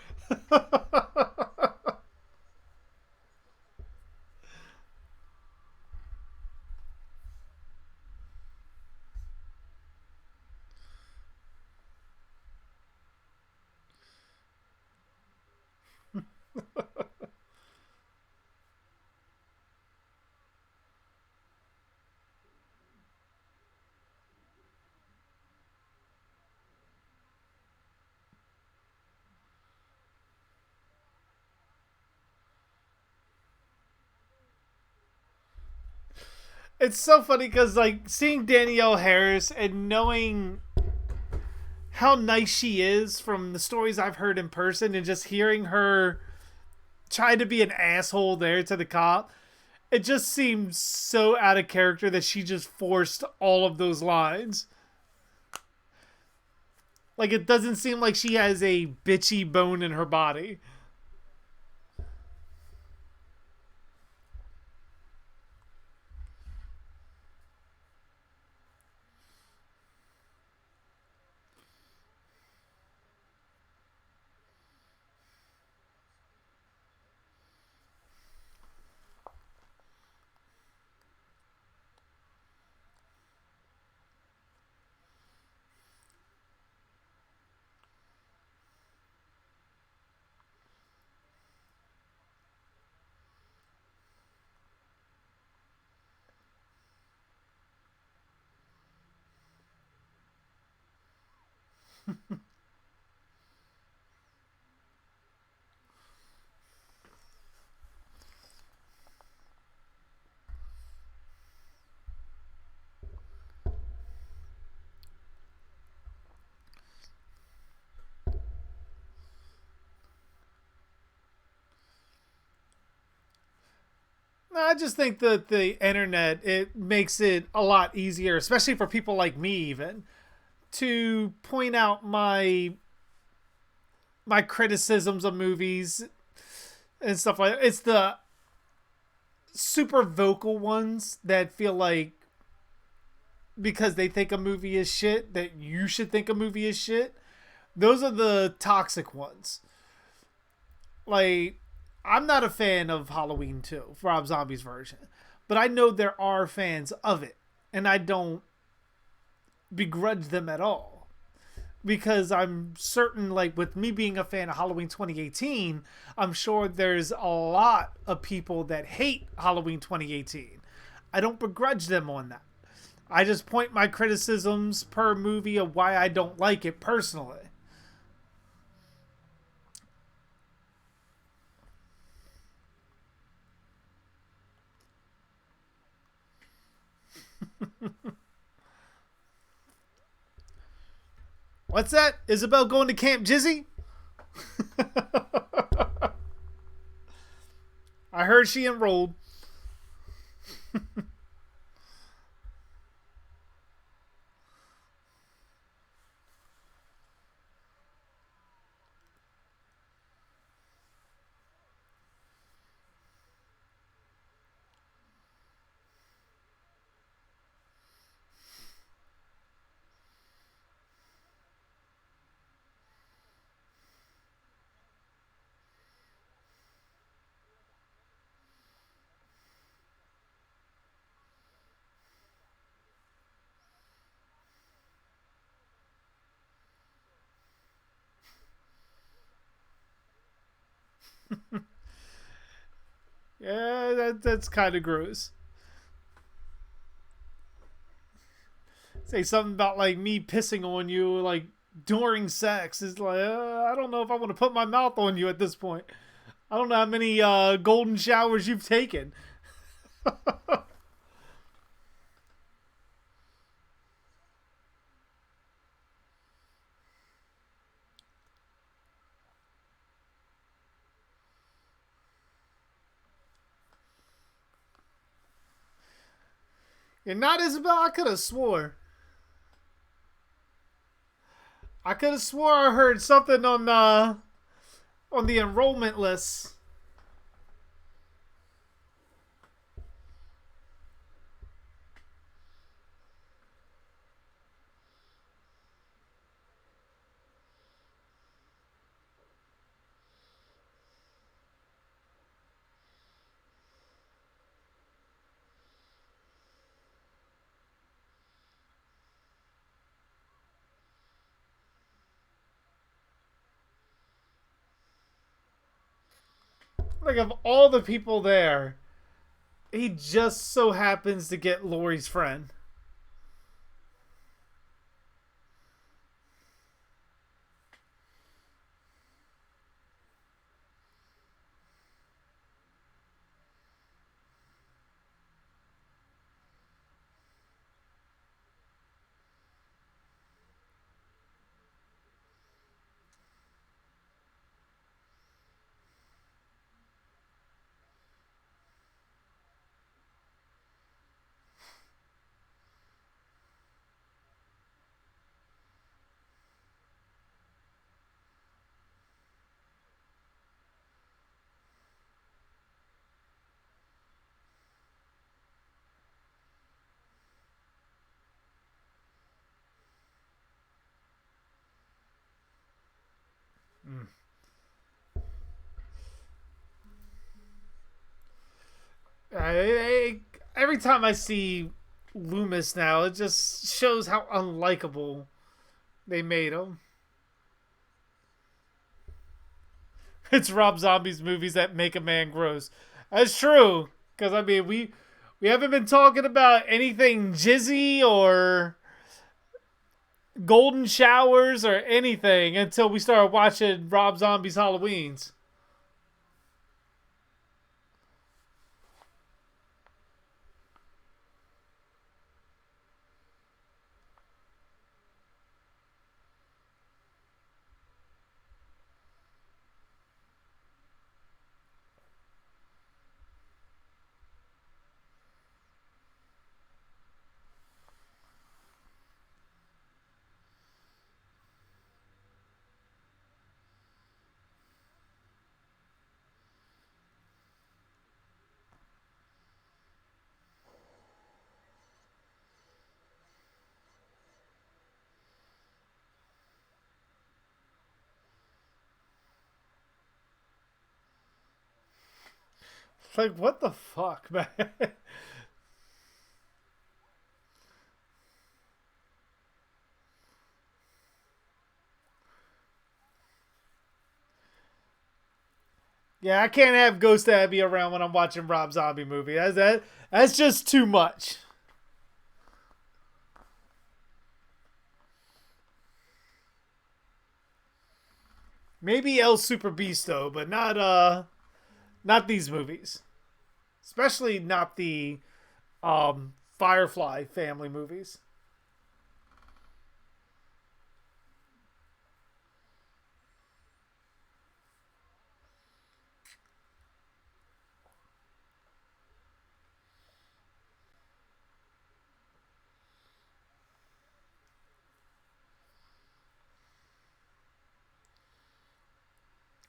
It's so funny because like seeing Danielle Harris and knowing how nice she is from the stories I've heard in person and just hearing her try to be an asshole there to the cop, it just seems so out of character that she just forced all of those lines. Like it doesn't seem like she has a bitchy bone in her body. I just think that the internet, it makes it a lot easier, especially for people like me even, to point out my criticisms of movies and stuff like that. It's the super vocal ones that feel like because they think a movie is shit that you should think a movie is shit. Those are the toxic ones. Like, I'm not a fan of Halloween 2, Rob Zombie's version, but I know there are fans of it, and I don't begrudge them at all. Because I'm certain, like, with me being a fan of Halloween 2018, I'm sure there's a lot of people that hate Halloween 2018. I don't begrudge them on that. I just point my criticisms per movie of why I don't like it personally. What's that? Isabel going to Camp Jizzy? I heard she enrolled. Yeah, that's kind of gross. Say something about like me pissing on you like during sex is like I don't know if I want to put my mouth on you at this point. I don't know how many golden showers you've taken. You're not Isabel. I could have swore. I could have swore I heard something on the enrollment list. Like of all the people there, he just so happens to get Lori's friend. Mm. Every time I see Loomis now, it just shows how unlikable they made him. It's Rob Zombie's movies that make a man gross. That's true. Because, I mean, we haven't been talking about anything jizzy or golden showers or anything until we started watching Rob Zombie's Halloweens. Like, what the fuck, man? Yeah, I can't have Ghost Abby around when I'm watching Rob Zombie movie. That's just too much. Maybe El Super Beasto, but not these movies. Especially not the Firefly family movies.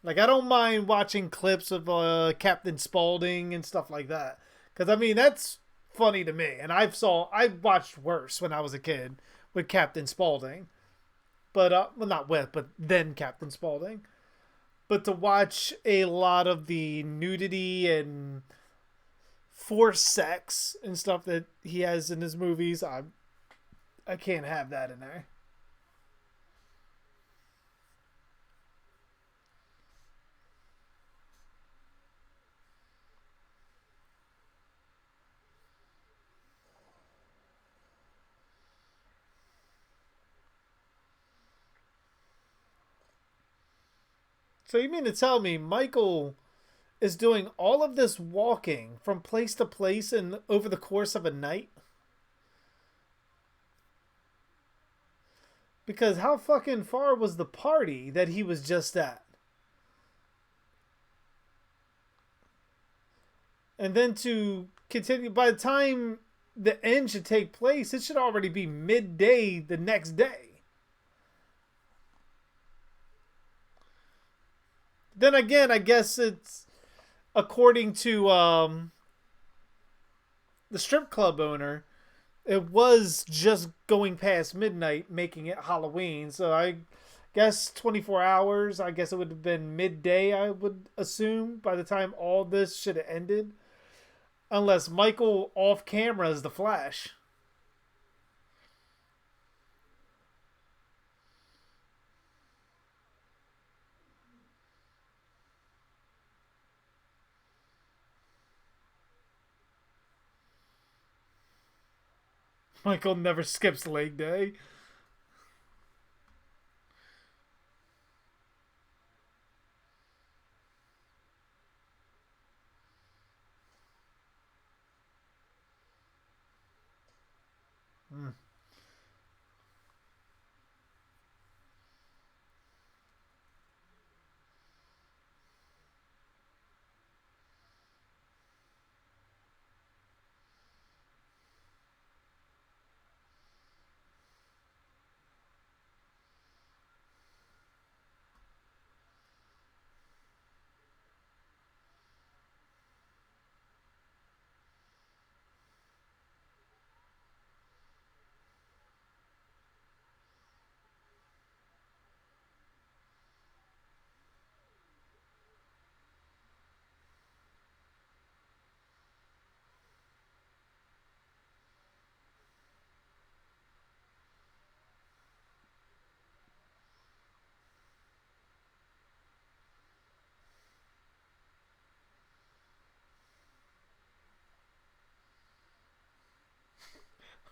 Like, I don't mind watching clips of Captain Spaulding and stuff like that, because I mean that's funny to me. And I watched worse when I was a kid with Captain Spaulding, but well, not with, but then Captain Spaulding. But to watch a lot of the nudity and forced sex and stuff that he has in his movies, I can't have that in there. So you mean to tell me Michael is doing all of this walking from place to place and over the course of a night? Because how fucking far was the party that he was just at? And then to continue, by the time the end should take place, it should already be midday the next day. Then again, I guess it's according to the strip club owner, it was just going past midnight, making it Halloween. So I guess 24 hours. I guess it would have been midday, I would assume, by the time all this should have ended. Unless Michael off camera is the Flash. Michael never skips leg day. Hmm.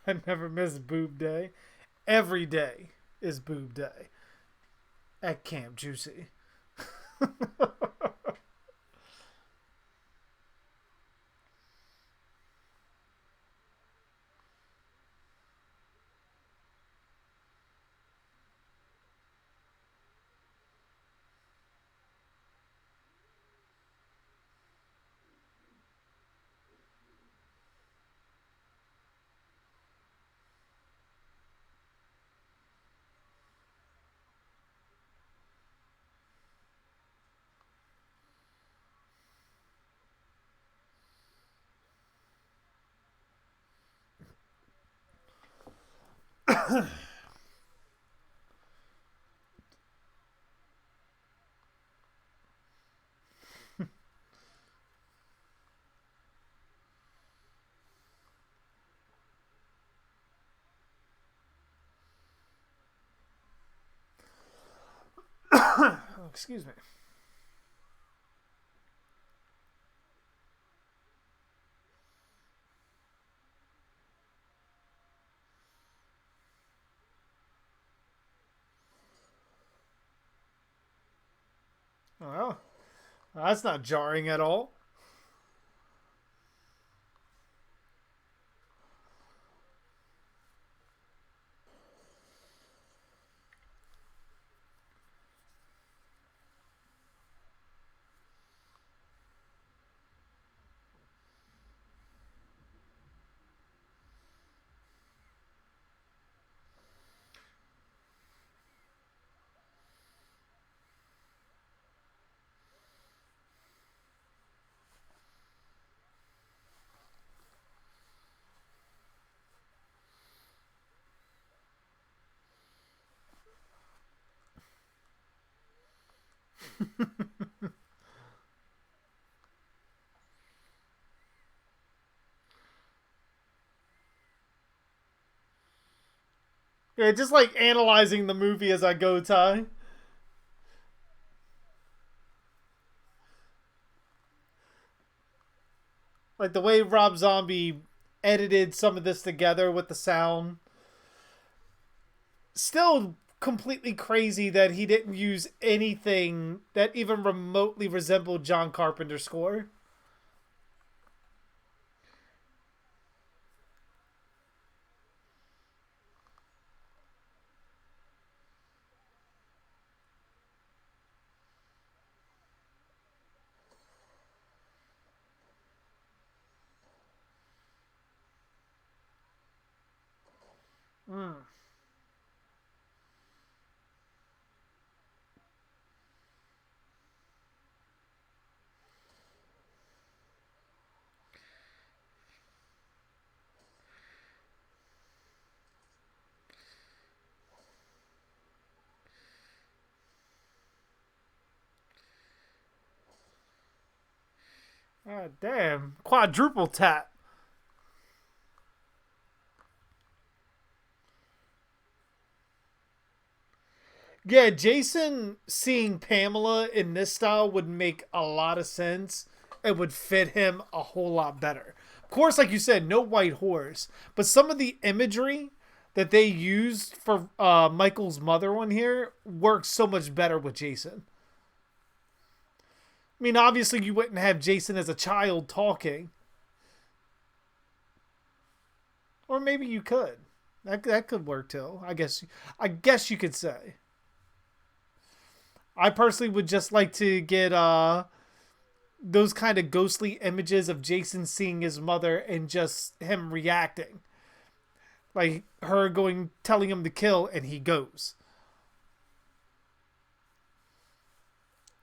I never miss boob day. Every day is boob day at Camp Juicy. Oh, excuse me. Well, that's not jarring at all. Yeah, just like analyzing the movie as I go, Ty. Like the way Rob Zombie edited some of this together with the sound. Still completely crazy that he didn't use anything that even remotely resembled John Carpenter's score. Mm. God damn. Quadruple tap. Yeah, Jason seeing Pamela in this style would make a lot of sense. It would fit him a whole lot better. Of course, like you said, no white horse. But some of the imagery that they used for Michael's mother one here works so much better with Jason. I mean, obviously, you wouldn't have Jason as a child talking. Or maybe you could. That could work too. I guess you could say. I personally would just like to get those kind of ghostly images of Jason seeing his mother and just him reacting. Like her going telling him to kill and he goes.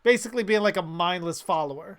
Basically being like a mindless follower.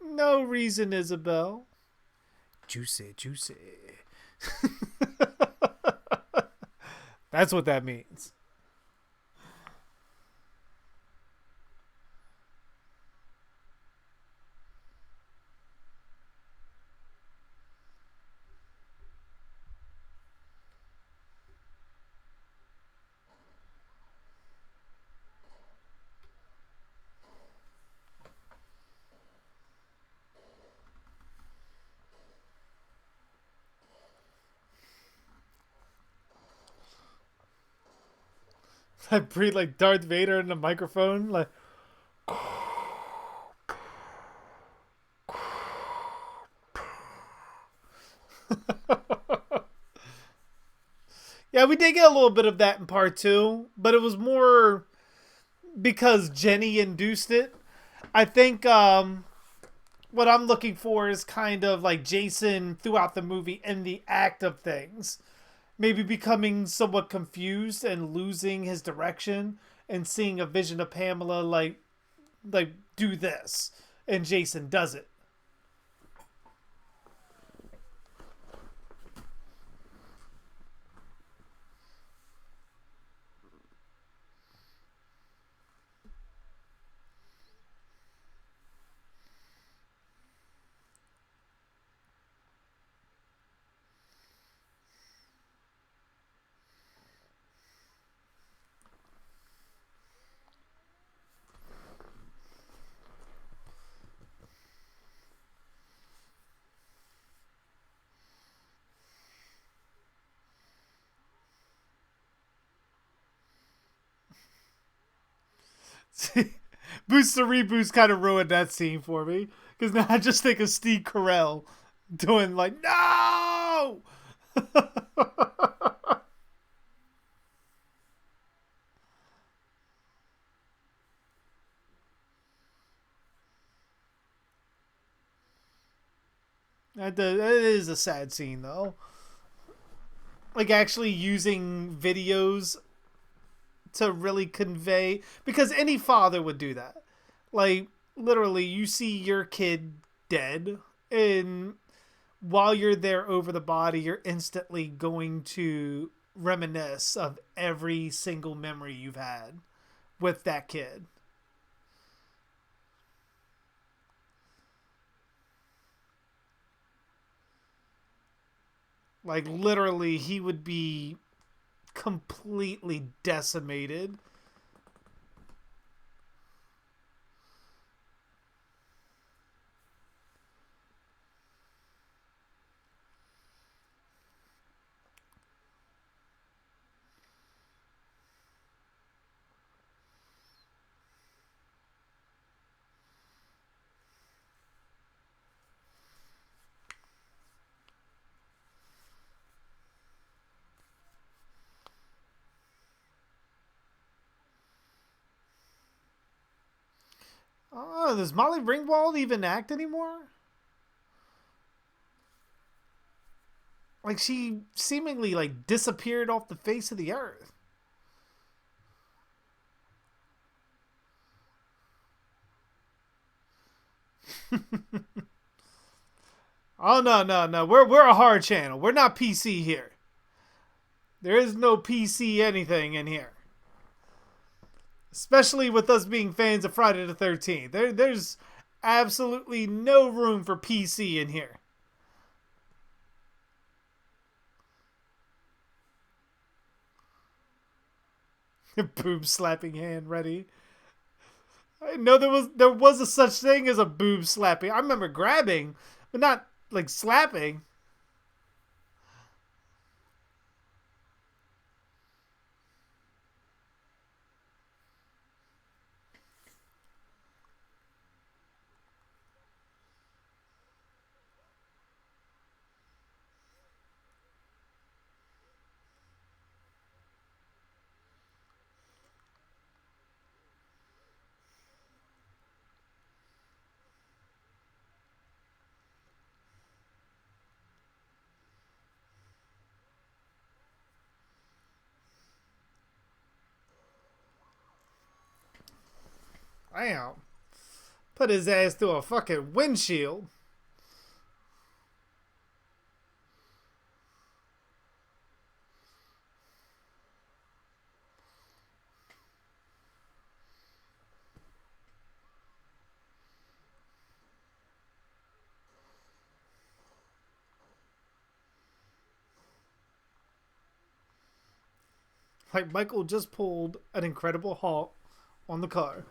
No reason, Isabel. Juicy, juicy. That's what that means. I breathe like Darth Vader in the microphone. Like, yeah, we did get a little bit of that in part two, but it was more because Jenny induced it. I think what I'm looking for is kind of like Jason throughout the movie in the act of things. maybe becoming somewhat confused and losing his direction and seeing a vision of Pamela like do this, and Jason does it. Booster Reboost kind of ruined that scene for me because now I just think of Steve Carell doing like no. That is a sad scene though. Like actually using videos to really convey, because any father would do that. Like literally, you see your kid dead, and while you're there over the body, you're instantly going to reminisce of every single memory you've had with that kid. Like literally, he would be completely decimated. Oh, does Molly Ringwald even act anymore? Like she seemingly like disappeared off the face of the earth. Oh no. We're a hard channel. We're not PC here. There is no PC anything in here. Especially with us being fans of Friday the 13th. There's absolutely no room for PC in here. Boob slapping hand ready. I know there was a such thing as a boob slapping. I remember grabbing, but not like slapping. Damn. Put his ass through a fucking windshield. Like Michael just pulled an Incredible Hulk on the car.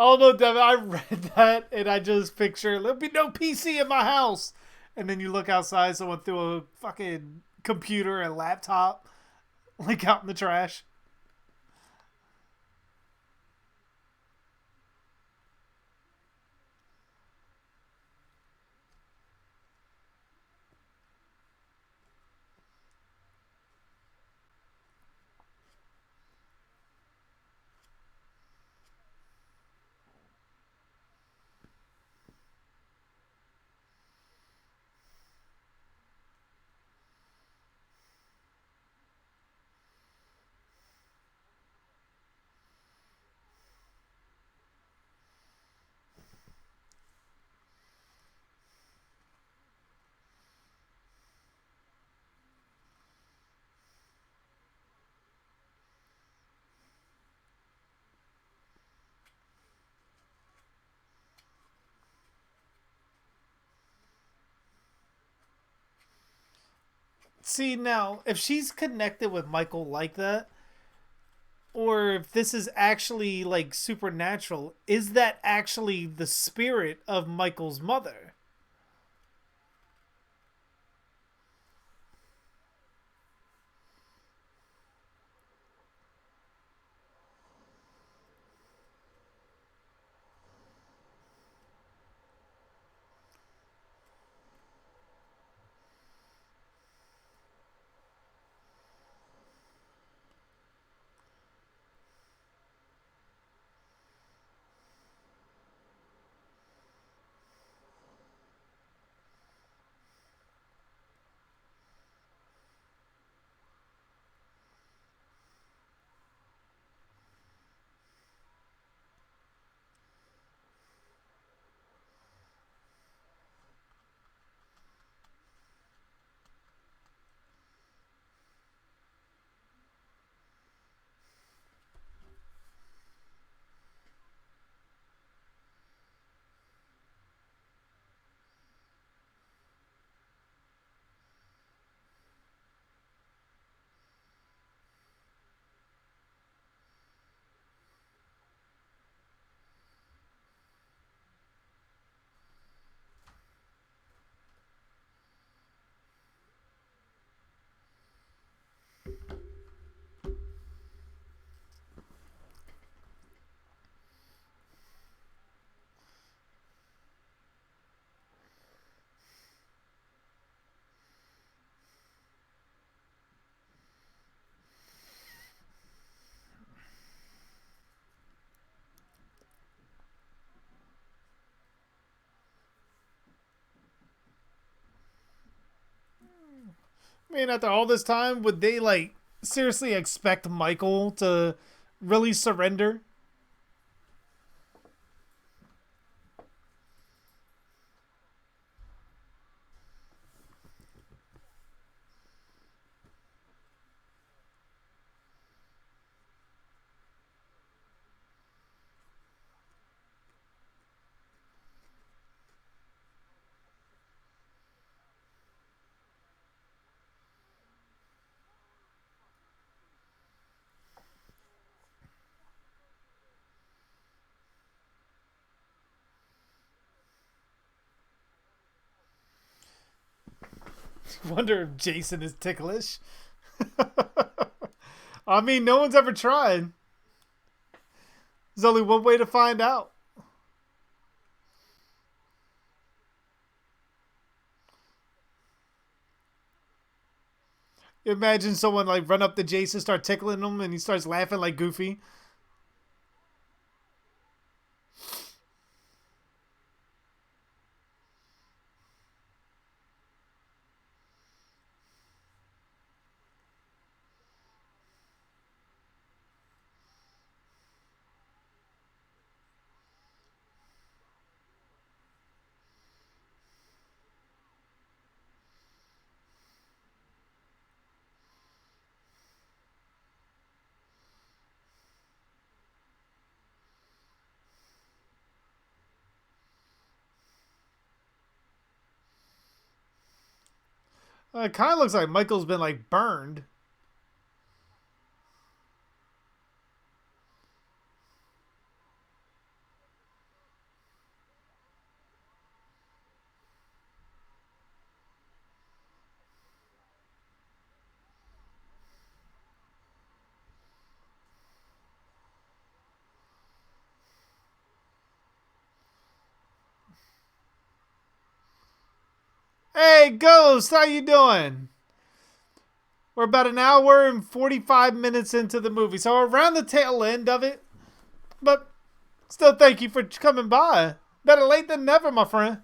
Oh no, Devin, I read that and I just picture there'll be no PC in my house. And then you look outside, someone threw a fucking computer and laptop like out in the trash. See now, if she's connected with Michael like that, or if this is actually like supernatural, is that actually the spirit of Michael's mother? I mean, after all this time, would they like seriously expect Michael to really surrender? Wonder if Jason is ticklish. I mean, no one's ever tried. There's only one way to find out. Imagine someone like run up to Jason, start tickling him, and he starts laughing like Goofy. It kind of looks like Michael's been like burned. Hey, Ghost, how you doing? We're about an hour and 45 minutes into the movie, so we're around the tail end of it. But still, thank you for coming by. Better late than never, my friend.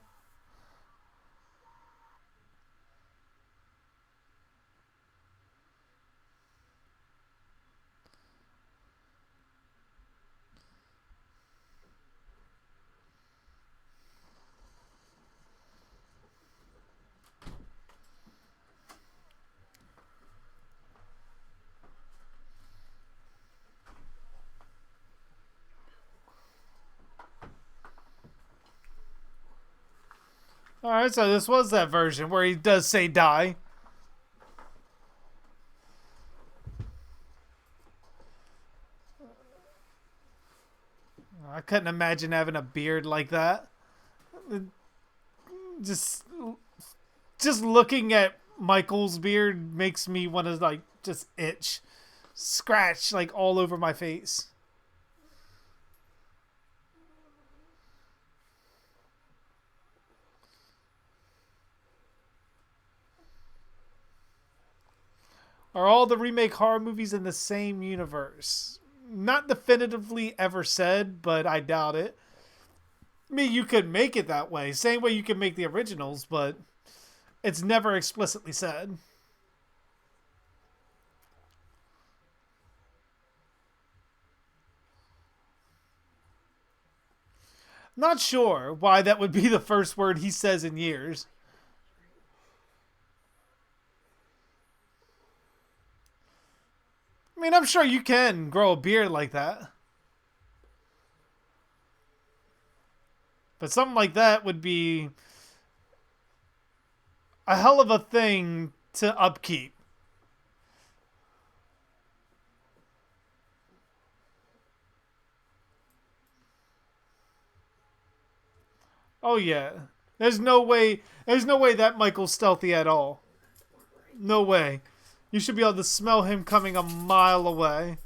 Alright, so this was that version where he does say die. I couldn't imagine having a beard like that. Just just looking at Michael's beard makes me want to like just itch, scratch like all over my face. Are all the remake horror movies in the same universe? Not definitively ever said, but I doubt it. I mean, you could make it that way. Same way you can make the originals, but it's never explicitly said. Not sure why that would be the first word he says in years. I mean, I'm sure you can grow a beard like that. But something like that would be a hell of a thing to upkeep. Oh yeah. There's no way that Michael's stealthy at all. No way. You should be able to smell him coming a mile away.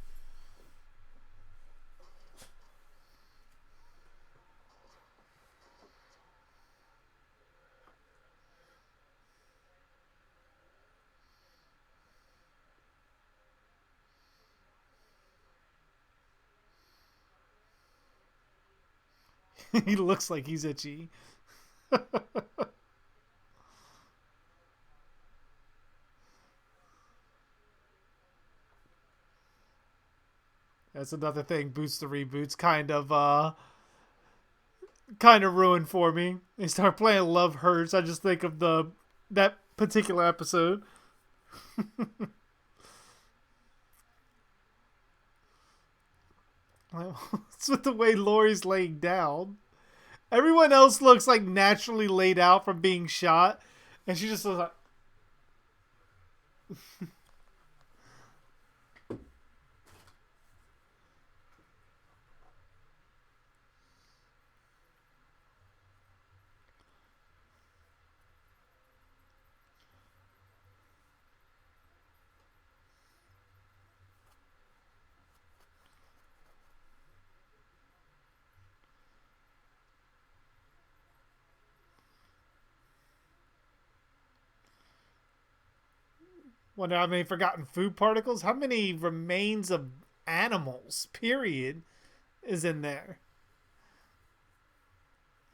He looks like he's itchy. That's another thing Boots the Reboots kind of ruined for me. They start playing Love Hurts. I just think of the that particular episode. What's with the way Laurie's laying down? Everyone else looks like naturally laid out from being shot, and she just looks like wonder how many forgotten food particles. How many remains of animals? Period is in there.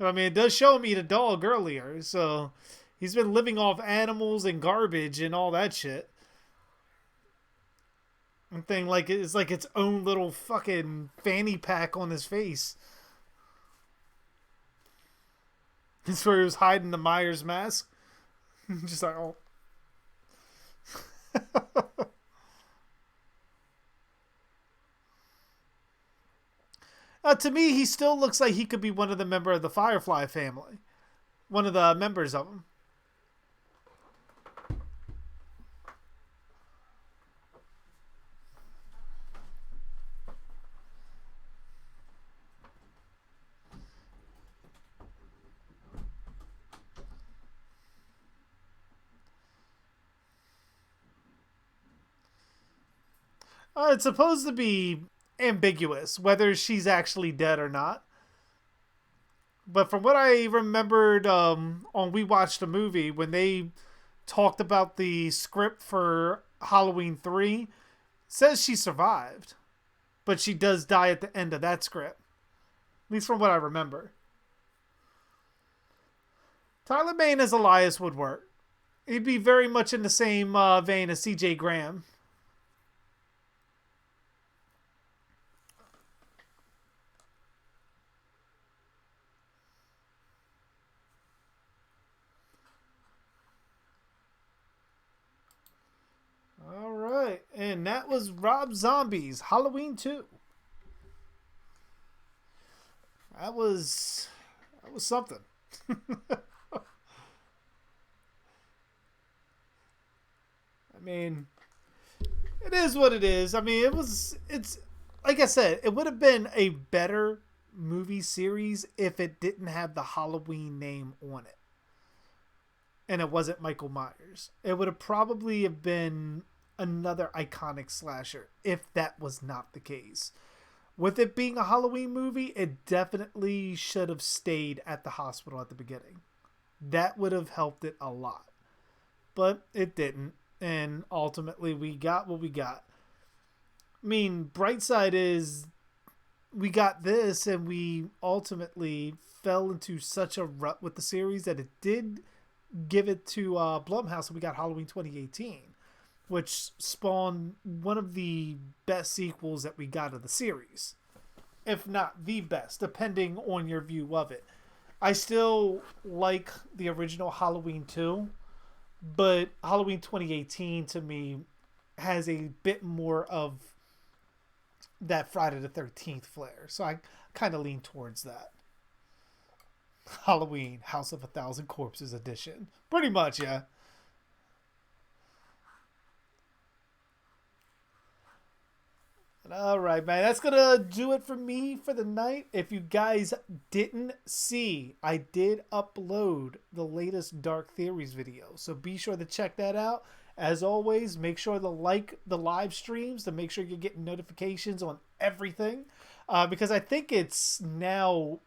I mean, it does show him eat a dog earlier, so he's been living off animals and garbage and all that shit. And thing like it's like its own little fucking fanny pack on his face. That's where he was hiding the Myers mask. Just like, oh. To me, he still looks like he could be one of the member of the Firefly family. One of the members of them. It's supposed to be ambiguous whether she's actually dead or not. But from what I remembered on We Watched a Movie, when they talked about the script for Halloween 3, says she survived. But she does die at the end of that script. At least from what I remember. Tyler Bane as Elias would work. He'd be very much in the same vein as C.J. Graham. All right, and that was Rob Zombie's Halloween 2. That was something. I mean, it is what it is. I mean, it's like I said, it would have been a better movie series if it didn't have the Halloween name on it. And it wasn't Michael Myers. It would have probably have been another iconic slasher if that was not the case. With it being a Halloween movie, it definitely should have stayed at the hospital at the beginning. That would have helped it a lot. But it didn't. And ultimately, we got what we got. I mean, bright side is we got this, and we ultimately fell into such a rut with the series that it did give it to Blumhouse, and we got Halloween 2018, which spawned one of the best sequels that we got of the series, if not the best, depending on your view of it. I still like the original Halloween 2, but Halloween 2018 to me has a bit more of that Friday the 13th flair, so I kind of lean towards that. Halloween House of a Thousand Corpses edition. Pretty much, yeah. All right, man. That's going to do it for me for the night. If you guys didn't see, I did upload the latest Dark Theories video. So be sure to check that out. As always, make sure to like the live streams to make sure you're getting notifications on everything. Because I think it's now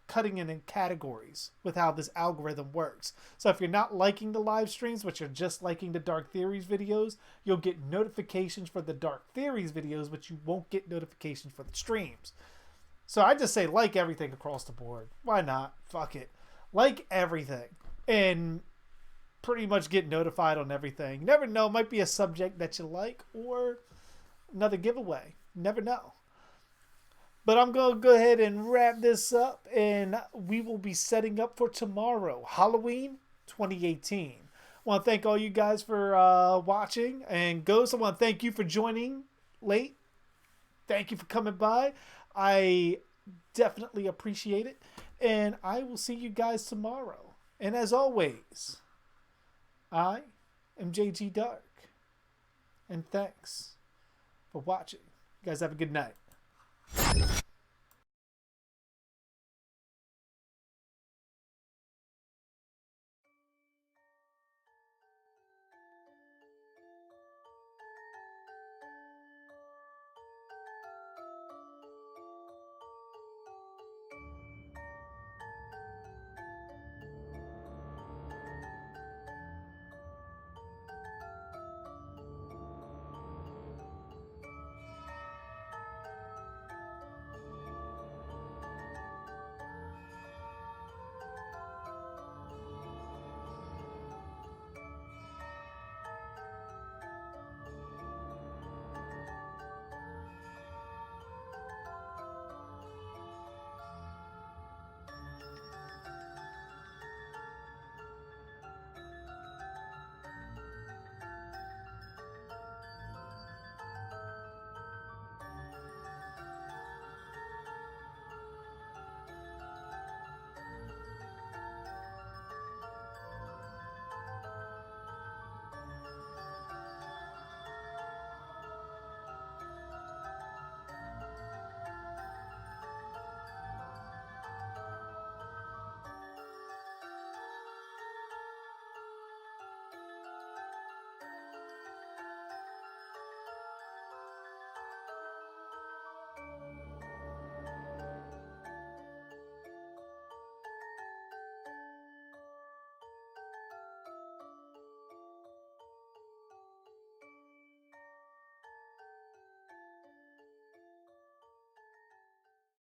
cutting in categories with how this algorithm works. So if you're not liking the live streams, but you're just liking the Dark Theories videos, you'll get notifications for the Dark Theories videos, but you won't get notifications for the streams. So I just say like everything across the board. Why not? Fuck it. Like everything. And pretty much get notified on everything. You never know. It might be a subject that you like or another giveaway. You never know. But I'm going to go ahead and wrap this up, and we will be setting up for tomorrow, Halloween 2018. I want to thank all you guys for watching. And Ghost, I want to thank you for joining late. Thank you for coming by. I definitely appreciate it. And I will see you guys tomorrow. And as always, I am JG Dark. And thanks for watching. You guys have a good night.